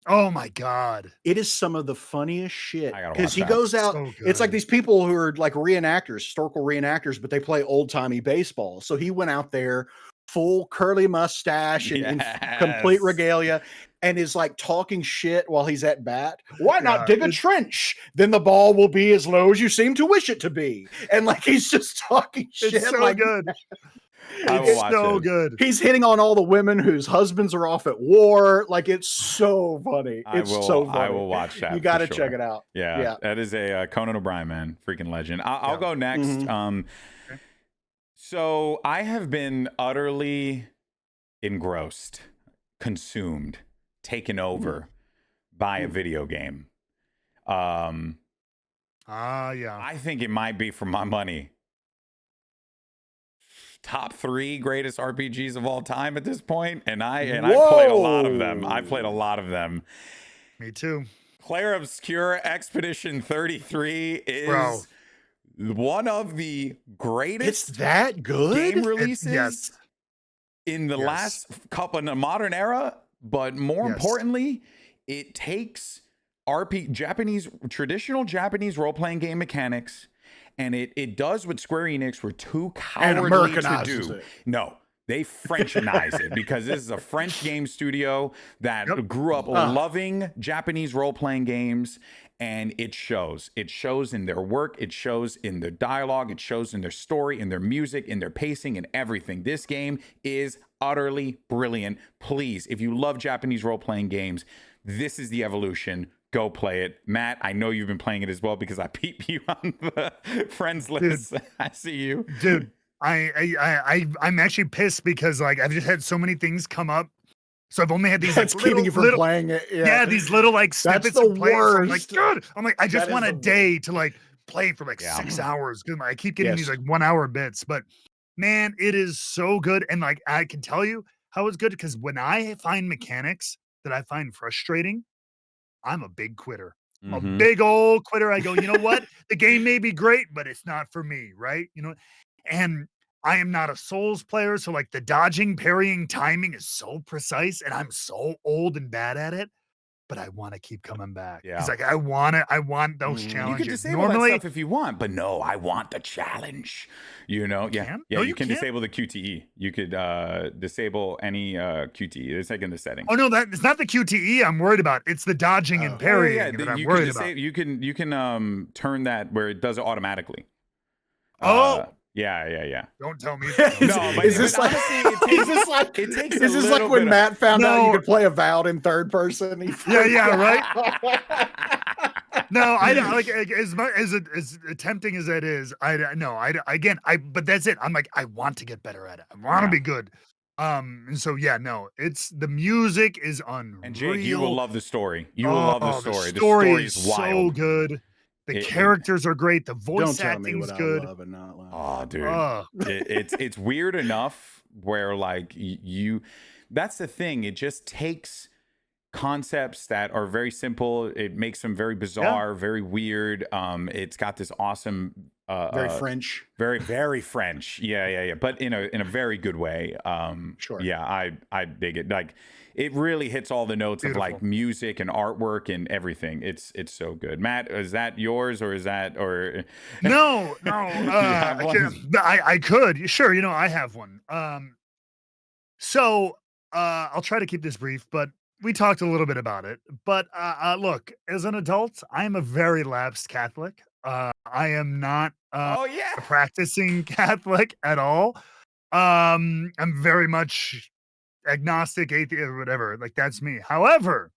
oh my God, it is some of the funniest shit, because he goes out. It's like these people who are like reenactors, historical reenactors, but they play old-timey baseball. So he went out there full curly mustache and complete regalia, and is like talking shit while he's at bat. Why not dig a trench? Then the ball will be as low as you seem to wish it to be. And like he's just talking shit. It's so good. It's so good. He's hitting on all the women whose husbands are off at war. Like, it's so funny. So funny. I will watch that. You got to check it out. Yeah. That is a Conan O'Brien, man. Freaking legend. I'll go next. So I have been utterly engrossed, consumed, taken over by a video game. Yeah. I think it might be, for my money, top 3 greatest RPGs of all time at this point, and I played a lot of them. I played a lot of them. Me too. Claire Obscura Expedition 33 is one of the greatest. It's that good game releases in the last couple in the modern era, but more importantly, it takes traditional Japanese role-playing game mechanics, and it does what Square Enix were too cowardly to do. It. No, they Frenchanize it, because this is a French game studio that grew up loving Japanese role-playing games, and it shows. It shows in their work. It shows in their dialogue. It shows in their story, in their music, in their pacing, and everything. This game is utterly brilliant. Please, if you love Japanese role-playing games, this is the evolution. Go play it. Matt, I know you've been playing it as well, because I peep you on the friends list. Dude, I see you. Dude, I'm actually pissed, because like I've just had so many things come up. So I've only had these That's keeping you from playing it. Yeah, these little like snippets That's the of play. So I'm like, worst. I'm like, I just want a day to like play for like 6 hours. Cause I keep getting these like 1 hour bits, but man, it is so good. And like, I can tell you how it's good, because when I find mechanics that I find frustrating, I'm a big quitter. A big old quitter. I go, you know what? The game may be great, but it's not for me, right? You know, and I am not a Souls player, so like the dodging, parrying, timing is so precise, and I'm so old and bad at it. But I want to keep coming back. Yeah. It's like I want those challenges. You can disable that stuff if you want, but no, I want the challenge. You know, you can disable the QTE. You could disable any QTE. It's like in the settings. Oh no, it's not the QTE I'm worried about. It's the dodging and parrying that I'm worried about. You can turn that where it does it automatically. Yeah. Don't tell me. No, but is this like when Matt found out you could play Avowed in third person? Yeah, right. No, I don't like as much as tempting as that is. But that's it. I'm like, I want to get better at it. I want to be good. And so it's the music is unreal. And Jake, you will love the story. You will love the story. The story is so wild. good. The characters are great. The voice acting is good. I love and not love. Oh, dude, it's weird enough where like you. That's the thing. It just takes concepts that are very simple. It makes them very bizarre, very weird. It's got this awesome, very French, very very French. Yeah. But in a very good way. Sure. Yeah, I dig it. Like, it really hits all the notes of like music and artwork and everything. It's so good. Matt, is that yours or is that No. I could. Sure, I have one. So I'll try to keep this brief, but we talked a little bit about it. But look, as an adult, I am a very lapsed Catholic. I am not a practicing Catholic at all. I'm very much agnostic, atheist, or whatever. Like, that's me. However,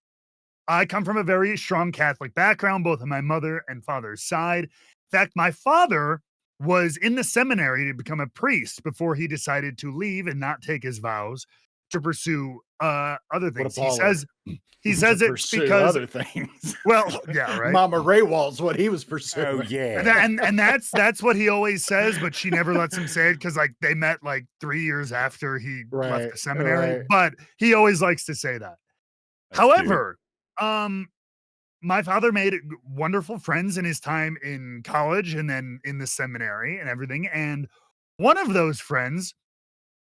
I come from a very strong Catholic background, both on my mother and father's side. In fact, my father was in the seminary to become a priest before he decided to leave and not take his vows to pursue other things. He says it because other things. Well, yeah, right. Mama Raywald's what he was pursuing. Oh yeah, and that's what he always says, but she never lets him say it because like they met like 3 years after he left the seminary. Right. But he always likes to say that. That's However, my father made wonderful friends in his time in college and then in the seminary and everything. And one of those friends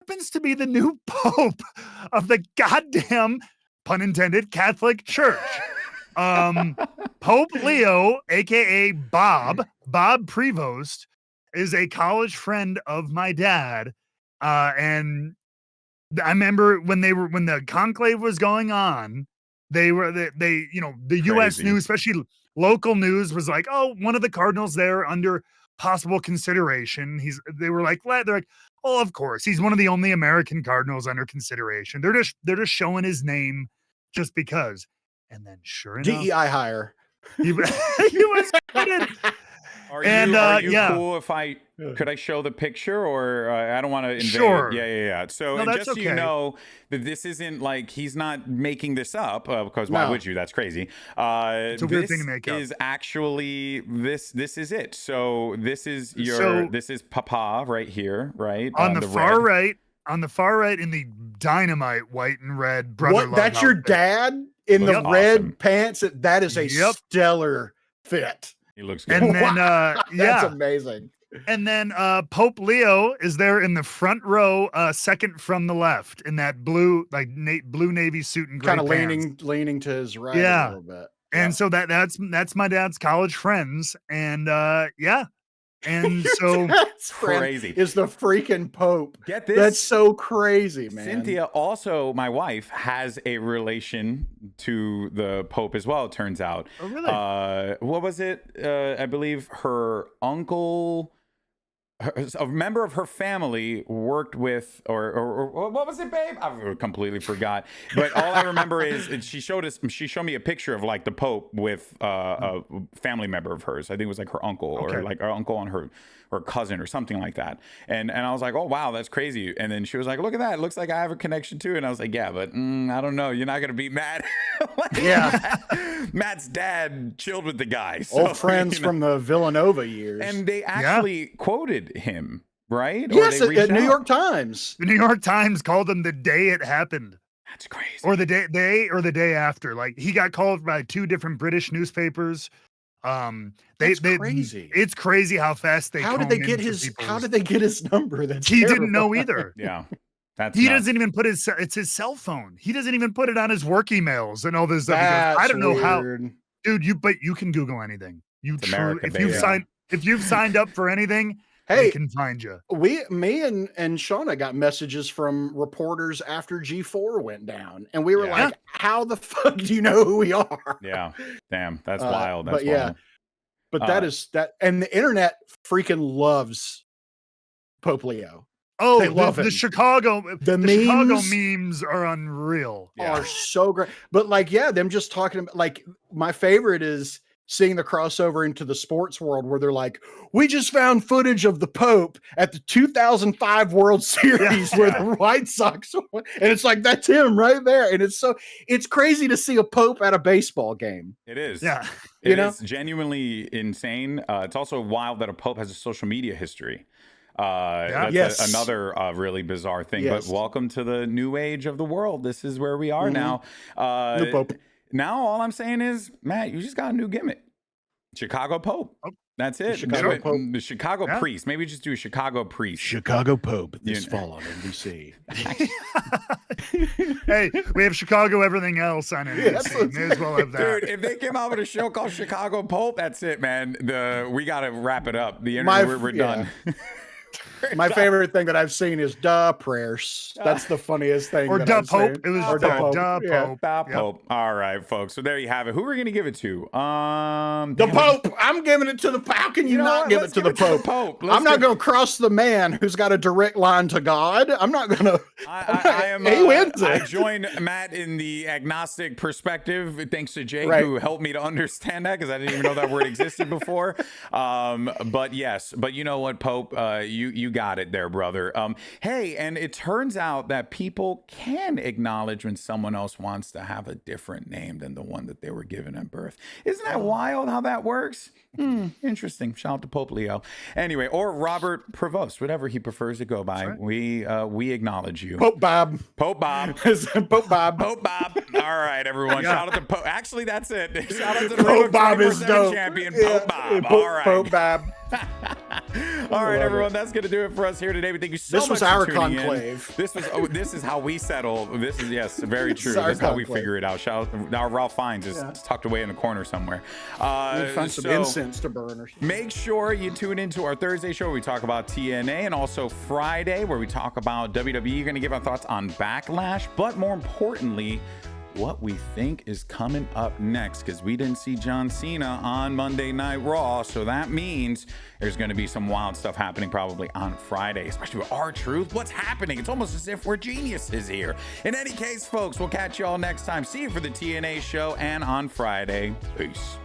happens to be the new pope of the goddamn, pun intended, Catholic Church. Pope Leo, aka Bob Prevost, is a college friend of my dad. And I remember when the conclave was going on, they the U.S. news, especially local news, was like, oh, one of the cardinals there under possible consideration. They were like, oh, of course, he's one of the only American cardinals under consideration. They're just showing his name just because. And then sure enough, DEI hire. he was Are And you cool if could I show the picture, or I don't want to invade? Sure. Yeah. So, No, and that's just so you okay. know that this isn't like he's not making this up, because why would you? That's crazy. It's a weird thing to make up. Is actually this is it. So this is this is Papa right here, right? On the far red. right. On the far right in the Dynamite white and red brother. What? That's your dad in the red pants? That is a stellar fit. He looks good. And then that's amazing. And then Pope Leo is there in the front row, second from the left, in that blue blue navy suit and gray kind of pants. leaning to his right a little bit. And so that's my dad's college friends, and and so that's crazy. Is the freaking Pope? Get this? That's so crazy, man. Cynthia, also my wife, has a relation to the Pope as well. It turns out. Oh, really? What was it? I believe her uncle. A member of her family worked with, or what was it, babe? I completely forgot. But all I remember is she showed me a picture of like the Pope with a family member of hers. I think it was like her uncle or like her uncle and her cousin or something like that. And I was like, oh wow, that's crazy. And then she was like, look at that, it looks like I have a connection too. And I was like, yeah, but I don't know. You're not gonna beat Matt. Matt's dad chilled with the guy. So, old friends from the Villanova years. And they actually quoted him, right? Yes, at New York Times. The New York Times called him the day it happened. That's crazy. Or the day after. Like he got called by 2 different British newspapers. That's crazy. It's crazy how fast they. How did they get his number? That's he didn't know either. Yeah. He doesn't even put it's his cell phone. He doesn't even put it on his work emails and all this stuff. I don't know how, dude. But you can Google anything. If you've signed up for anything, they can find you. Me and Shauna got messages from reporters after G4 went down, and we were like, "How the fuck do you know who we are?" Yeah, damn, that's wild. That's wild. But that is that, and the internet freaking loves Pope Leo. Oh, they love the Chicago memes memes are unreal. Are so great. But like, them just talking about, like, my favorite is seeing the crossover into the sports world where they're like, we just found footage of the Pope at the 2005 World Series where the White Sox won. And it's like, that's him right there. And it's crazy to see a Pope at a baseball game. It is. Yeah. It is genuinely insane. It's also wild that a Pope has a social media history. That's another really bizarre thing. But welcome to the new age of the world. This is where we are now. The Pope. Now all I'm saying is, Matt, you just got a new gimmick. Chicago Pope. That's it. The Chicago priest. Maybe just do a Chicago priest. Chicago Pope this fall on NBC. Hey, we have Chicago everything else on NBC. May as well have that. Dude, if they came out with a show called Chicago Pope, that's it, man. We got to wrap it up. The internet, we're done. My favorite thing that I've seen is "duh" prayers. That's the funniest thing. Or "duh" Pope. It was "duh" Pope. "Duh" Pope. All right, folks. So there you have it. Who are we going to give it to? The Pope. I'm giving it to the Pope. How can you not give it to the Pope? I'm not going to cross the man who's got a direct line to God. I'm not going to. He wins it. I join Matt in the agnostic perspective, thanks to Jake, who helped me to understand that, because I didn't even know that word existed before. But yes, but you know what, Pope? You got it there, brother. Hey, and it turns out that people can acknowledge when someone else wants to have a different name than the one that they were given at birth. Isn't that wild how that works? Interesting. Shout out to Pope Leo. Anyway, or Robert Prevost, whatever he prefers to go by. Right. We acknowledge you. Pope Bob. Pope Bob. Pope Bob. Pope Bob. All right, everyone. Shout out to Pope. Actually, that's it. Shout out to the Pope Bob is dope. Champion, Pope Bob. All right. Pope Bob. All right, everyone. That's going to do it for us here today. We thank you so much. This was our conclave. This is how we settle. This is very true. This is how we figure it out. Shout out. Now Ralph Fiennes is tucked away in the corner somewhere. Find some incense to burn or something. Make sure you tune into our Thursday show where we talk about TNA, and also Friday where we talk about WWE. You're going to give our thoughts on Backlash, but more importantly, what we think is coming up next, because we didn't see John Cena on Monday Night Raw, so that means there's going to be some wild stuff happening probably on Friday, especially with R-Truth. What's happening? It's almost as if we're geniuses here. In any case, folks, we'll catch you all next time. See you for the TNA show and on Friday. Peace.